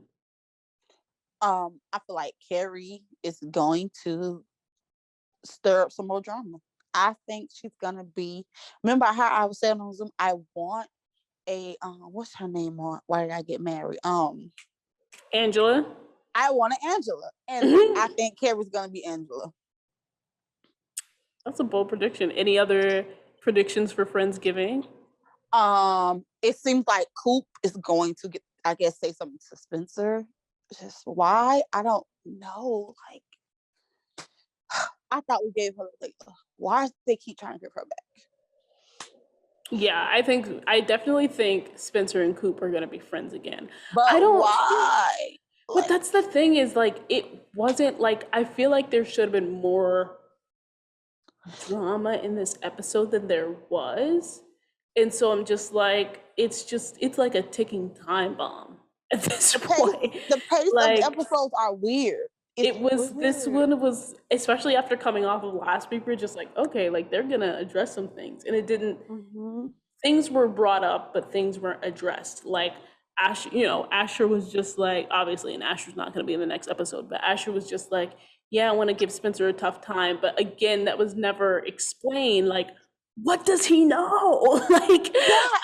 I feel like Carrie is going to stir up some more drama. I think she's gonna be. Remember how I was saying on Zoom? I want a what's her name on Why Did I Get Married? Angela. I want an Angela, and I think Carrie's gonna be Angela. That's a bold prediction. Any other predictions for Friendsgiving? It seems like Coop is going to get, I guess, say something to Spencer. Just why? I don't know. Like, I thought we gave her Layla. Why do they keep trying to give her back? Yeah, I definitely think Spencer and Coop are gonna be friends again. But I don't why? But that's the thing is like it wasn't like I feel like there should have been more drama in this episode than there was. And so I'm just like it's like a ticking time bomb at this point. The pace like, of the episodes are weird. This one was, especially after coming off of last week, we're just like, okay, like they're gonna address some things. And it didn't things were brought up, but things weren't addressed. Like Asher was just like, obviously, and Asher's not gonna be in the next episode, but Asher was just like, yeah, I want to give Spencer a tough time. But again, that was never explained. Like, what does he know? like,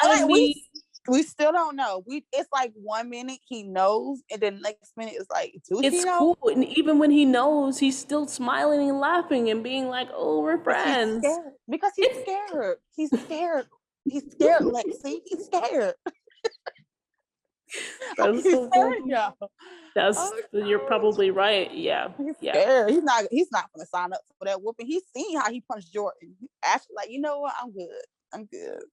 I mean, we still don't know. It's like 1 minute he knows, and then next minute it's like, it's cool. And even when he knows, he's still smiling and laughing and being like, "Oh, we're friends." Because he's scared. He's scared. He's scared, Lexi. He's scared. That's so funny. You're probably right. Yeah. He's scared. He's not gonna sign up for that whooping. He's seen how he punched Jordan. Actually, like, you know what? I'm good.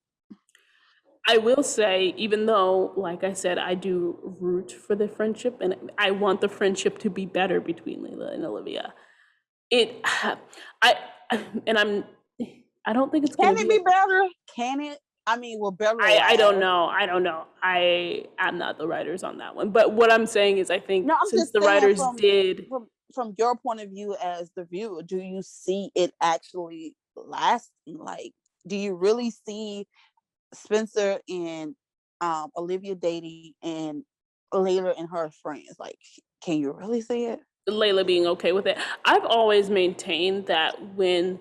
I will say, even though, like I said, I do root for the friendship and I want the friendship to be better between Layla and Olivia. I don't think it's gonna be. Can it be better? Can it? I mean, well, better. I don't know. I'm not the writers on that one. But what I'm saying is, I think since the writers from your point of view as the viewer, do you see it actually lasting? Like, do you really see Spencer and Olivia dating and Layla and her friends? Like, can you really see it? Layla being okay with it. I've always maintained that when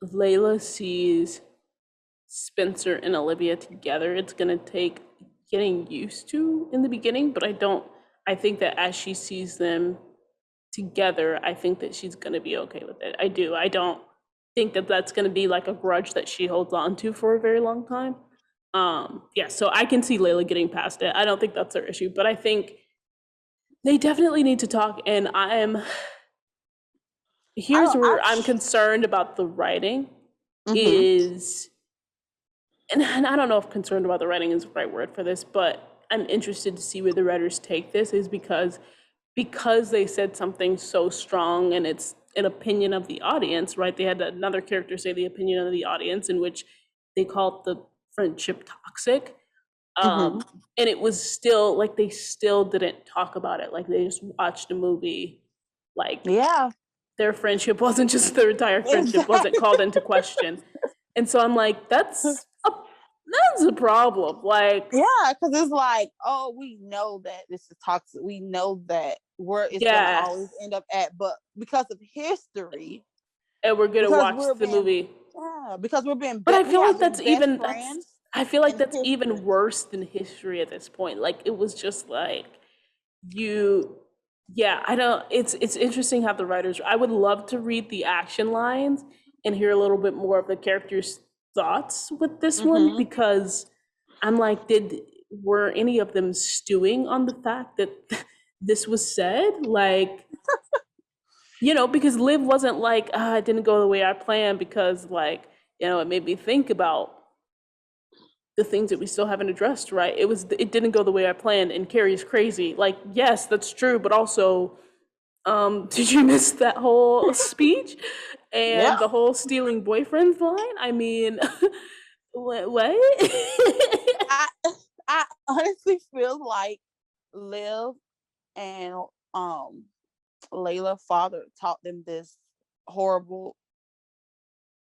Layla sees Spencer and Olivia together, it's gonna take getting used to in the beginning, but I think that as she sees them together, I think that she's gonna be okay with it. I do. I don't think that that's gonna be like a grudge that she holds on to for a very long time. So I can see Layla getting past it. I don't think that's their issue, but I think they definitely need to talk, and here's where I'm concerned about the writing is, and I don't know if concerned about the writing is the right word for this, but I'm interested to see where the writers take this, is because they said something so strong and it's an opinion of the audience, right? They had another character say the opinion of the audience in which they called the friendship toxic. And it was still like they still didn't talk about it. Like they just watched a movie. Like their friendship wasn't just their entire friendship wasn't called into question. And so I'm like, that's a problem. Like, because it's like, oh, we know that this is toxic. We know that where it's gonna always end up at, but because of history, and we're gonna watch the movie. Yeah, because we're being. But I feel like that's even. I feel like that's even worse than history at this point. Like it was just like I don't. It's interesting how the writers. I would love to read the action lines and hear a little bit more of the characters' thoughts with this one, because I'm like, were any of them stewing on the fact that this was said? Like, because Liv wasn't like, it didn't go the way I planned because, like, it made me think about the things that we still haven't addressed, right? It didn't go the way I planned, and Carrie's crazy. Like, yes, that's true, but also, did you miss that whole speech and the whole stealing boyfriends line? I mean, what? I honestly feel like Liv and Layla father taught them this horrible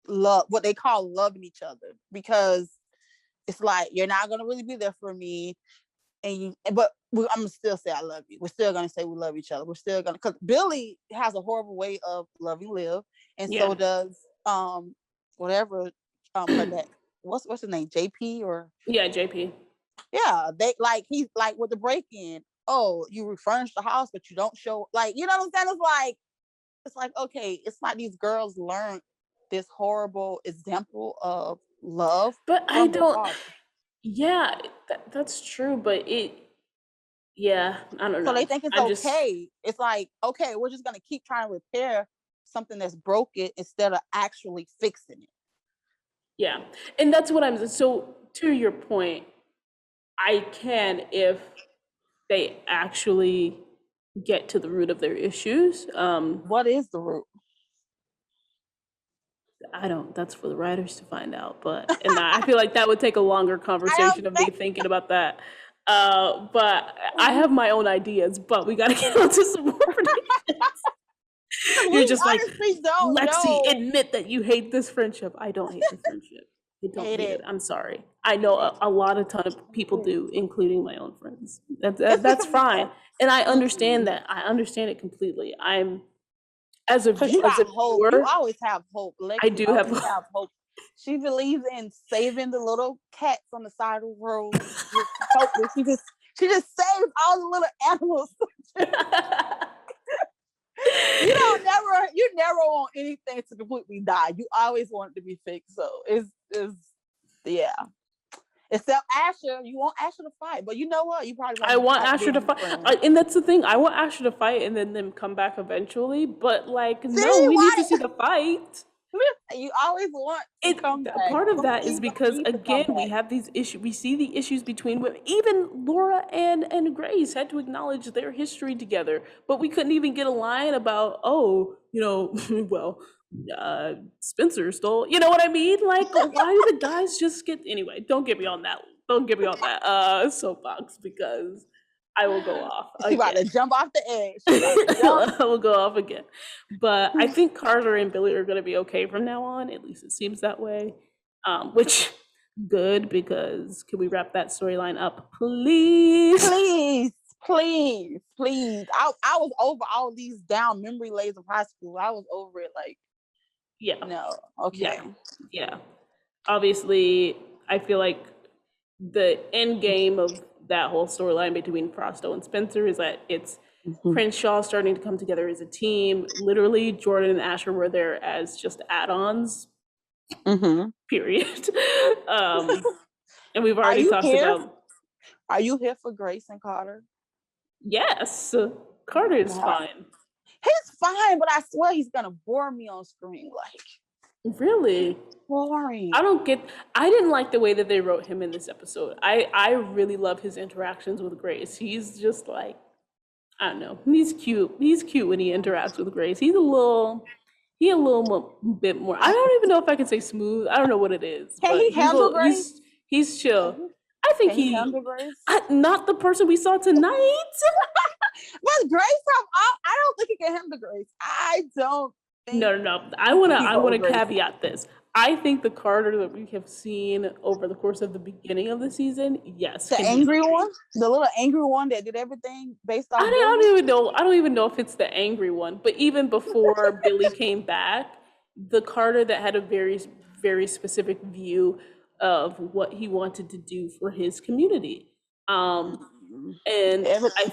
love, what they call loving each other, because it's like, you're not gonna really be there for me, but I'm gonna still say I love you. We're still gonna say we love each other. We're still gonna, because Billy has a horrible way of loving Liv, and so does whatever, her dad, what's his name, JP or yeah, JP. Yeah, they like he's like with the break-in. Oh, you refurnish the house, but you don't show like you know what I'm saying? It's like okay, it's like these girls learn this horrible example of love But I from their don't. father. Yeah, that's true. But yeah, I don't So they know. think it's I'm just okay. It's like, okay, we're just gonna keep trying to repair something that's broken instead of actually fixing it. yeah, and that's what I'm. So to your point, I can if they actually get to the root of their issues. What is the root? I don't. That's for the writers to find out. And I feel like that would take a longer I conversation of me don't thinking about that. But I think have my own ideas. But we got to get onto some more predictions. You're we just like, honestly don't Lexi, know. admit that you hate this friendship. I don't hate the friendship. I don't Hate hate it. it. I'm sorry. I know Hate a lot of ton of people it. do, including my own friends. It's That's because fine, and I understand mm-mm. that. I understand it completely. I'm Cause you as a got hope. You viewer, always have hope. I Lexi do always have. have hope. She believes in saving the little cats on the side of the road. She just saves all the little animals. You never want anything to completely die. You always want it to be fixed. So it's yeah. Except Asher, you want Asher to fight, but you know what? You probably I want want fight Asher to being fight, friends. and that's the thing. I want Asher to fight, and then them come back eventually. But like, no, See we need why to see the fight. you always want to come back. Part of that is Believe because need to again come we back. have these issues. We see the issues between women. Even Laura and Grace had to acknowledge their history together, but we couldn't even get a line about well, Spencer stole. You know what I mean? Like, why do the guys just get anyway? Don't get me on that. Don't get me on that soapbox because I will go off She about again. to jump off the edge. She about to jump. I will go off again. But I think Carter and Billy are going to be okay from now on. At least it seems that way. Which good because can we wrap that storyline up, please? Please. I was over all these down memory lanes of high school. I was over it. Like, Yeah, no, okay. yeah. Obviously, I feel like the end game of that whole storyline between Frosto and Spencer is that it's Crenshaw starting to come together as a team. Literally, Jordan and Asher were there as just add-ons. Period. And we've Are already you talked here? about. Are you here for Grace and Carter? Yes, Carter is fine. He's fine, but I swear he's gonna bore me on screen. Like, Really? boring. I didn't like the way that they wrote him in this episode. I really love his interactions with Grace. He's just like, I don't know. He's cute. He's cute when he interacts with Grace. He a little bit more. I don't even know if I can say smooth. I don't know what it is, Can but he handle Grace? he's chill. I think Can he handle Grace? Not the person we saw tonight. But Grace, I don't think he can handle Grace. I don't think. No. I wanna caveat this. I think the Carter that we have seen over the course of the beginning of the season, yes, the angry one, the little angry one that did everything based on. I don't even know. I don't even know if it's the angry one. But even before Billy came back, the Carter that had a very, very specific view of what he wanted to do for his community. And I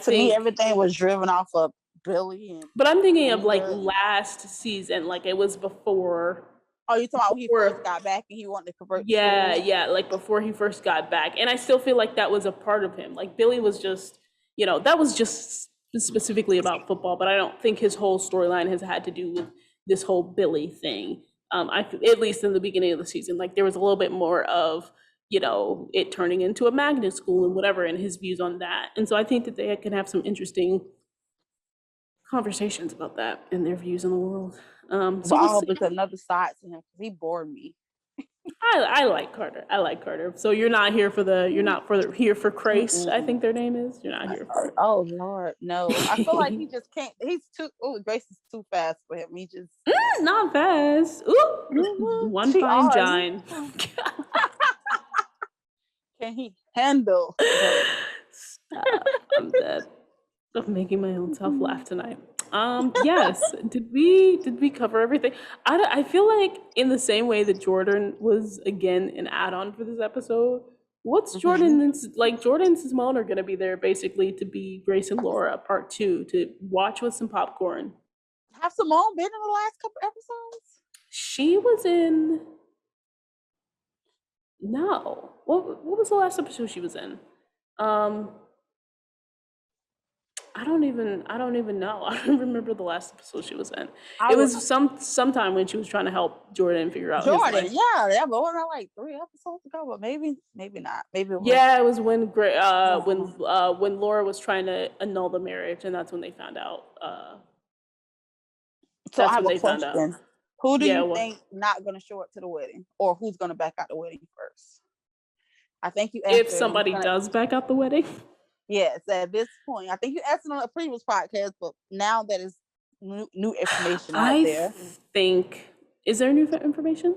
To me, think everything was driven off of Billy. But I'm thinking of like last season, like it was before. Oh, you talking about when he first got back and he wanted to convert? Yeah, like before he first got back, and I still feel like that was a part of him. Like Billy was just, that was just specifically about football, but I don't think his whole storyline has had to do with this whole Billy thing. At least in the beginning of the season, like there was a little bit more of it turning into a magnet school and whatever, and his views on that. And so I think that they can have some interesting conversations about that and their views on the world. So I hope it's another side to him because he bored me. I like Carter. I like Carter. So you're not here for here for Grace, I think their name is. You're not here for it. Oh Lord, no. I feel like he just can't. He's too. Oh, Grace is too fast for him. He just not fast. Ooh, one fine Jine. Can he handle? Stop. I'm dead of making my own self laugh tonight. Yes. Did we cover everything? I feel like in the same way that Jordan was again an add-on for this episode. What's Hmm. Jordan and Simone are gonna be there basically to be Grace and Laura part two to watch with some popcorn. Have Simone been in the last couple episodes? She was in no. What was the last episode she was in? Um I don't even know. I don't remember the last episode she was in. I It would. was sometime when she was trying to help Jordan figure out his Jordan, life. yeah, but wasn't that like 3 episodes ago? But maybe not. Maybe it was. Yeah, it was when Um, when Laura was trying to annul the marriage, and that's when they found out. so I That's have when a they found out. question. Who do Yeah, you well, think not going to show up to the wedding, or who's going to back out the wedding first? I think you if answered. somebody does back out the wedding, Yes, at this point, I think you answered on a previous podcast, but now that is new information out I there. think is there new information?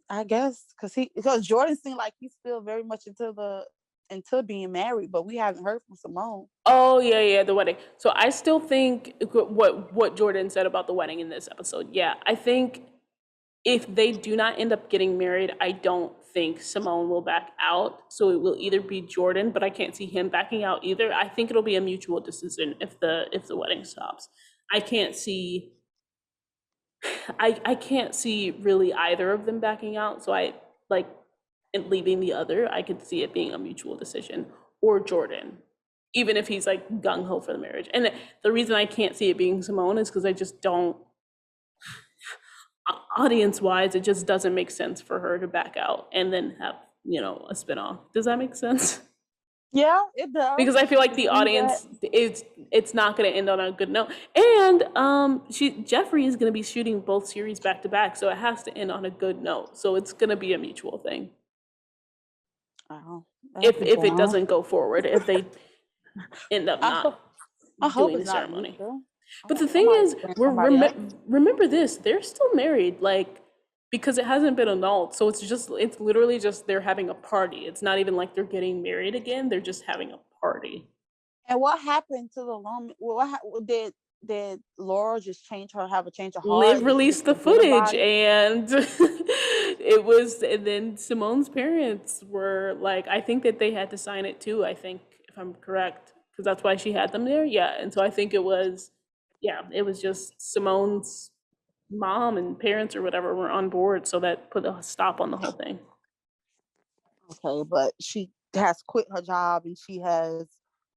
I guess because Jordan seemed like he's still very much into being married, but we haven't heard from Simone. Oh yeah, the wedding. So I still think what Jordan said about the wedding in this episode. Yeah, I think if they do not end up getting married, I don't think Simone will back out. So it will either be Jordan, but I can't see him backing out either. I think it'll be a mutual decision if the wedding stops. I can't see I can't see really either of them backing out. So I like and leaving the other. I could see it being a mutual decision or Jordan, even if he's like gung ho for the marriage. And the reason I can't see it being Simone is because I just don't audience wise, it just doesn't make sense for her to back out and then have, a spinoff. Does that make sense? Yeah, it does. Because I feel like You the see that? audience it's not going to end on a good note. And Jeffrey is going to be shooting both series back to back, so it has to end on a good note. So it's going to be a mutual thing. Oh, If it doesn't go forward, if they end up I not hope doing the it's not ceremony. mutual. I But the want thing somebody is, to bring somebody else. remember this, they're still married, like, because it hasn't been annulled. So it's literally just they're having a party. It's not even like they're getting married again. They're just having a party. And what happened to the long? Did Laura just have a change of heart? Liv Did she just released the forget footage about it? and and then Simone's parents were like, I think that they had to sign it too, I think, if I'm correct, because that's why she had them there. Yeah. And so I think it was just Simone's mom and parents or whatever were on board, so that put a stop on the whole thing. Okay, but she has quit her job and she has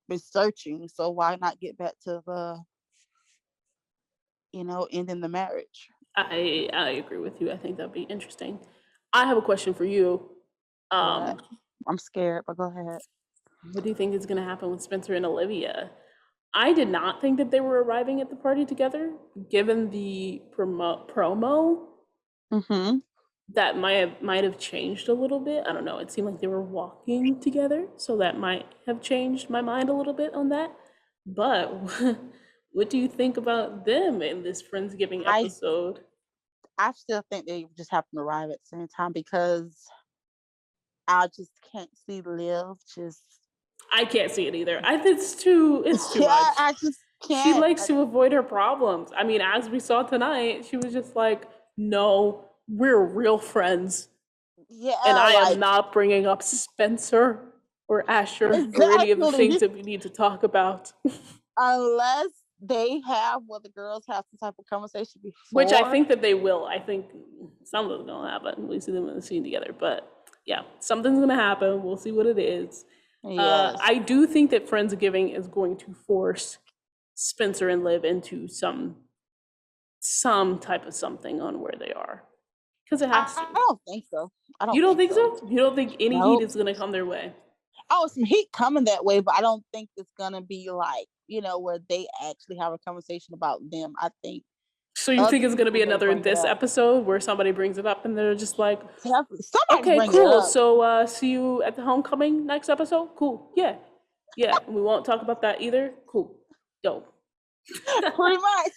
been searching. So why not get back to the, ending the marriage? I agree with you. I think that'd be interesting. I have a question for you. What? Um, I'm scared, but go ahead. what do you think is going to happen with Spencer and Olivia? I did not think that they were arriving at the party together, given the promo. Mm-hmm. That might have changed a little bit. I don't know. It seemed like they were walking together, so that might have changed my mind a little bit on that. But what do you think about them in this Friendsgiving episode? I still think they just happen to arrive at the same time because I just can't see Liv just. I can't see it either. It's too Yeah, much. I just can't. She likes to avoid her problems. I mean, as we saw tonight, she was just like, "No, we're real friends." Yeah, and I am not bringing up Spencer or Asher or any of the things that we need to talk about. Unless they have the girls have some type of conversation before. Which I think that they will. I think some of them gonna happen. We see them in the scene together. But yeah, something's gonna happen. We'll see what it is. Yes. I do think that Friendsgiving is going to force Spencer and Liv into some type of something on where they are. Because it has to. I don't think so. You don't think so? You don't think any heat is going to come their way? Oh, some heat coming that way, but I don't think it's going to be like, where they actually have a conversation about them. I think. So you think it's going to be another this episode where somebody brings it up and they're just like, okay, cool. So see you at the homecoming next episode? Cool. Yeah. We won't talk about that either? Cool. Dope. Pretty much.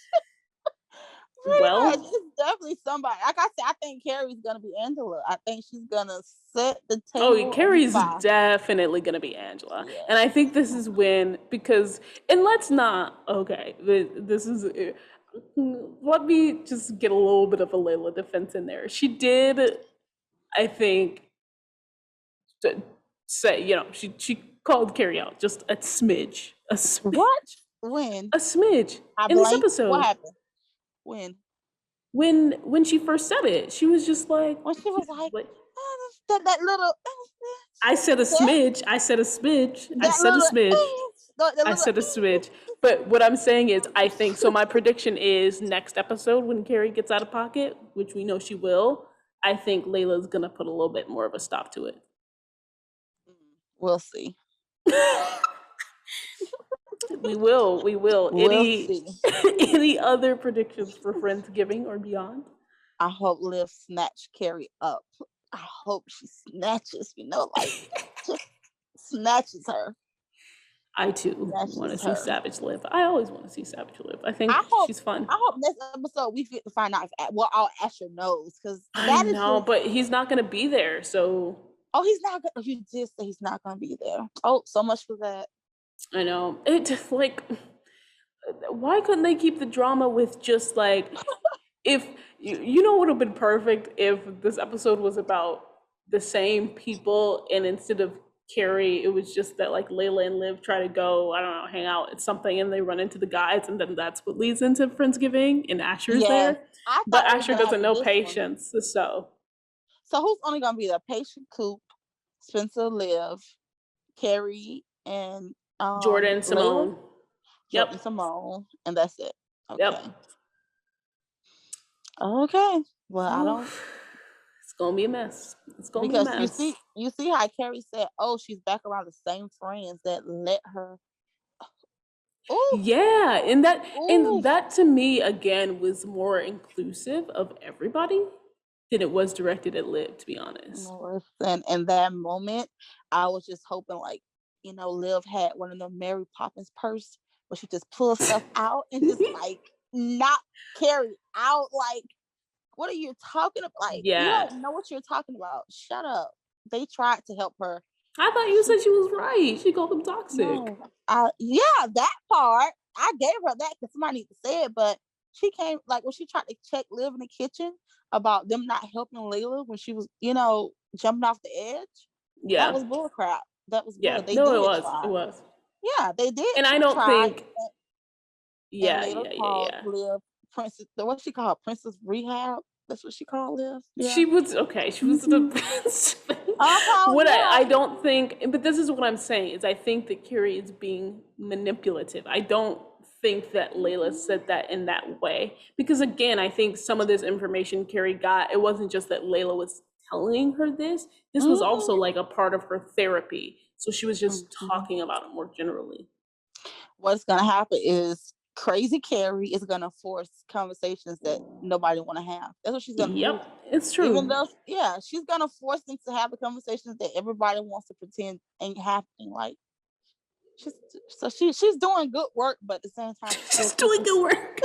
Well, it's definitely somebody. Like I said, I think Carrie's gonna be Angela. I think she's gonna set the table. Carrie's definitely gonna be Angela, and I think this is when and let's not this is. Let me just get a little bit of a Layla defense in there. She did, I think, say, she called Carrie out just a smidge. What? When? A smidge. In this episode. What happened? When? When she first said it, she was just like... When she was like that little... I said a smidge. I said a smidge. I said a smidge. I said a smidge. But what I'm saying is, I think, so my prediction is next episode when Carrie gets out of pocket, which we know she will, I think Layla's going to put a little bit more of a stop to it. We'll see. We will. We'll see. Any other predictions for Friendsgiving or beyond? I hope Liv snatch Carrie up. I hope she snatches, just snatches her. I too want to see Savage live. I always want to see Savage live. I think she's fun. I hope next episode we get to find out if all Asher knows, because I know, but he's not going to be there. So he's not. You did say he's not going to be there. Oh, so much for that. I know. It just why couldn't they keep the drama with just if you know what would have been perfect if this episode was about the same people, and instead of Carrie, it was just that Layla and Liv try to go, I don't know, hang out at something, and they run into the guys, and then that's what leads into Friendsgiving, and Asher's there. But Asher doesn't know patience, so who's only gonna be there? Patient, Coop, Spencer, Liv, Carrie, and Jordan, Simone. Jordan, Simone, and that's it. Okay. Yep. Okay. Well, I don't. It's gonna be a mess. It's gonna be a mess. Because you see how Carrie said, "Oh, she's back around the same friends that let her." Ooh. Yeah, and that to me again was more inclusive of everybody than it was directed at Liv, to be honest. And in that moment, I was just hoping Liv had one of the Mary Poppins purse where she just pulls stuff out and just knock Carrie out. What are you talking about? You don't know what you're talking about. Shut up. They tried to help her. I thought you said she was right. She called them toxic. No. That part. I gave her that because somebody needs to say it, but she came, when she tried to check Liv in the kitchen about them not helping Layla when she was, jumping off the edge. Yeah. That was bullcrap. That was bull. It was. Yeah, they did. And I don't think... Yeah. Liv Princess, what she called Princess Rehab. That's what she called Liv. Yeah. She was the prince. I don't think, but this is what I'm saying is I think that Carrie is being manipulative. I don't think that Layla said that in that way, because again, I think some of this information Carrie got, it wasn't just that Layla was telling her this. This was also a part of her therapy. So she was just talking about it more generally. What's gonna happen is crazy Carrie is gonna force conversations that nobody want to have. That's what she's gonna do. Yep, it's true. Even though, she's gonna force them to have the conversations that everybody wants to pretend ain't happening. She's doing good work, but at the same time, she's doing good work.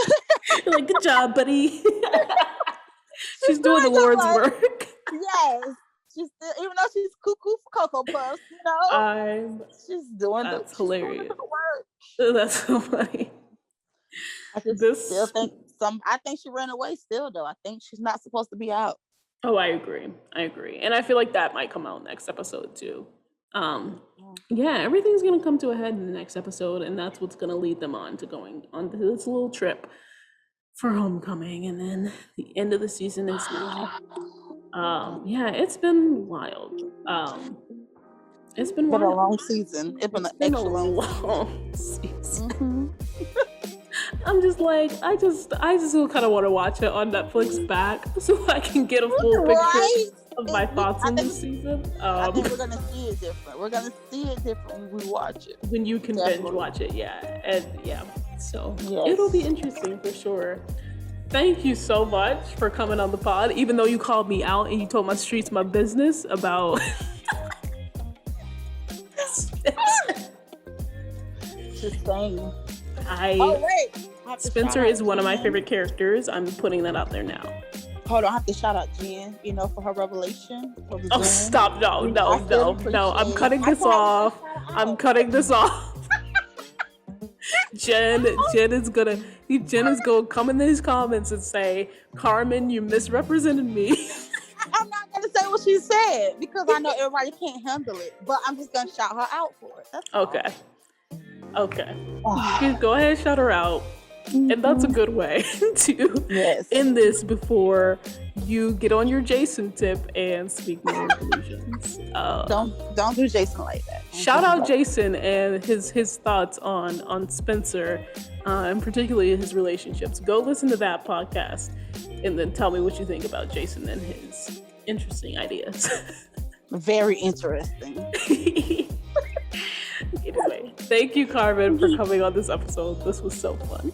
Good job, buddy. She's doing the Lord's work. Yes. She's still, even though she's cuckoo for Cocoa Puffs, she's doing that's hilarious. Work. That's so funny. I still think I think she ran away still though. I think she's not supposed to be out. Oh, I agree. And I feel like that might come out next episode too. Everything's gonna come to a head in the next episode, and that's what's gonna lead them on to going on this little trip for homecoming, and then the end of the season is now. It's been wild. It's been a long season. It's been an extra long season. Mm-hmm. I'm just I just kind of want to watch it on Netflix back so I can get a full picture of my thoughts on this season. I think we're gonna see it different. We're gonna see it different when we watch it. When you can binge watch it, So it'll be interesting for sure. Thank you so much for coming on the pod, even though you called me out and you told my streets my business about. Just saying. Oh wait. Spencer is one of my favorite characters. I'm putting that out there now. Hold on, I have to shout out Jen, for her revelation. Oh, stop. No. I'm cutting this off. Jen is gonna come in these comments and say, Carmen, you misrepresented me. I'm not gonna say what she said because I know everybody can't handle it, but I'm just gonna shout her out for it. That's okay. Go ahead, shout her out. Mm-hmm. And that's a good way to end this before you get on your Jason tip and speak more conclusions. Don't do Jason like that. Shout out Jason and his thoughts on Spencer, and particularly his relationships. Go listen to that podcast and then tell me what you think about Jason and his interesting ideas. Very interesting. Anyway, thank you, Carmen, for coming on this episode. This was so fun.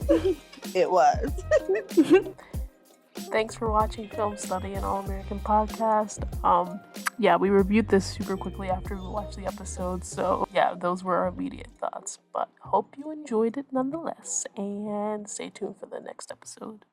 It was. Thanks for watching Film Study, an All-American podcast. We reviewed this super quickly after we watched the episode, so those were our immediate thoughts. But hope you enjoyed it nonetheless, and stay tuned for the next episode.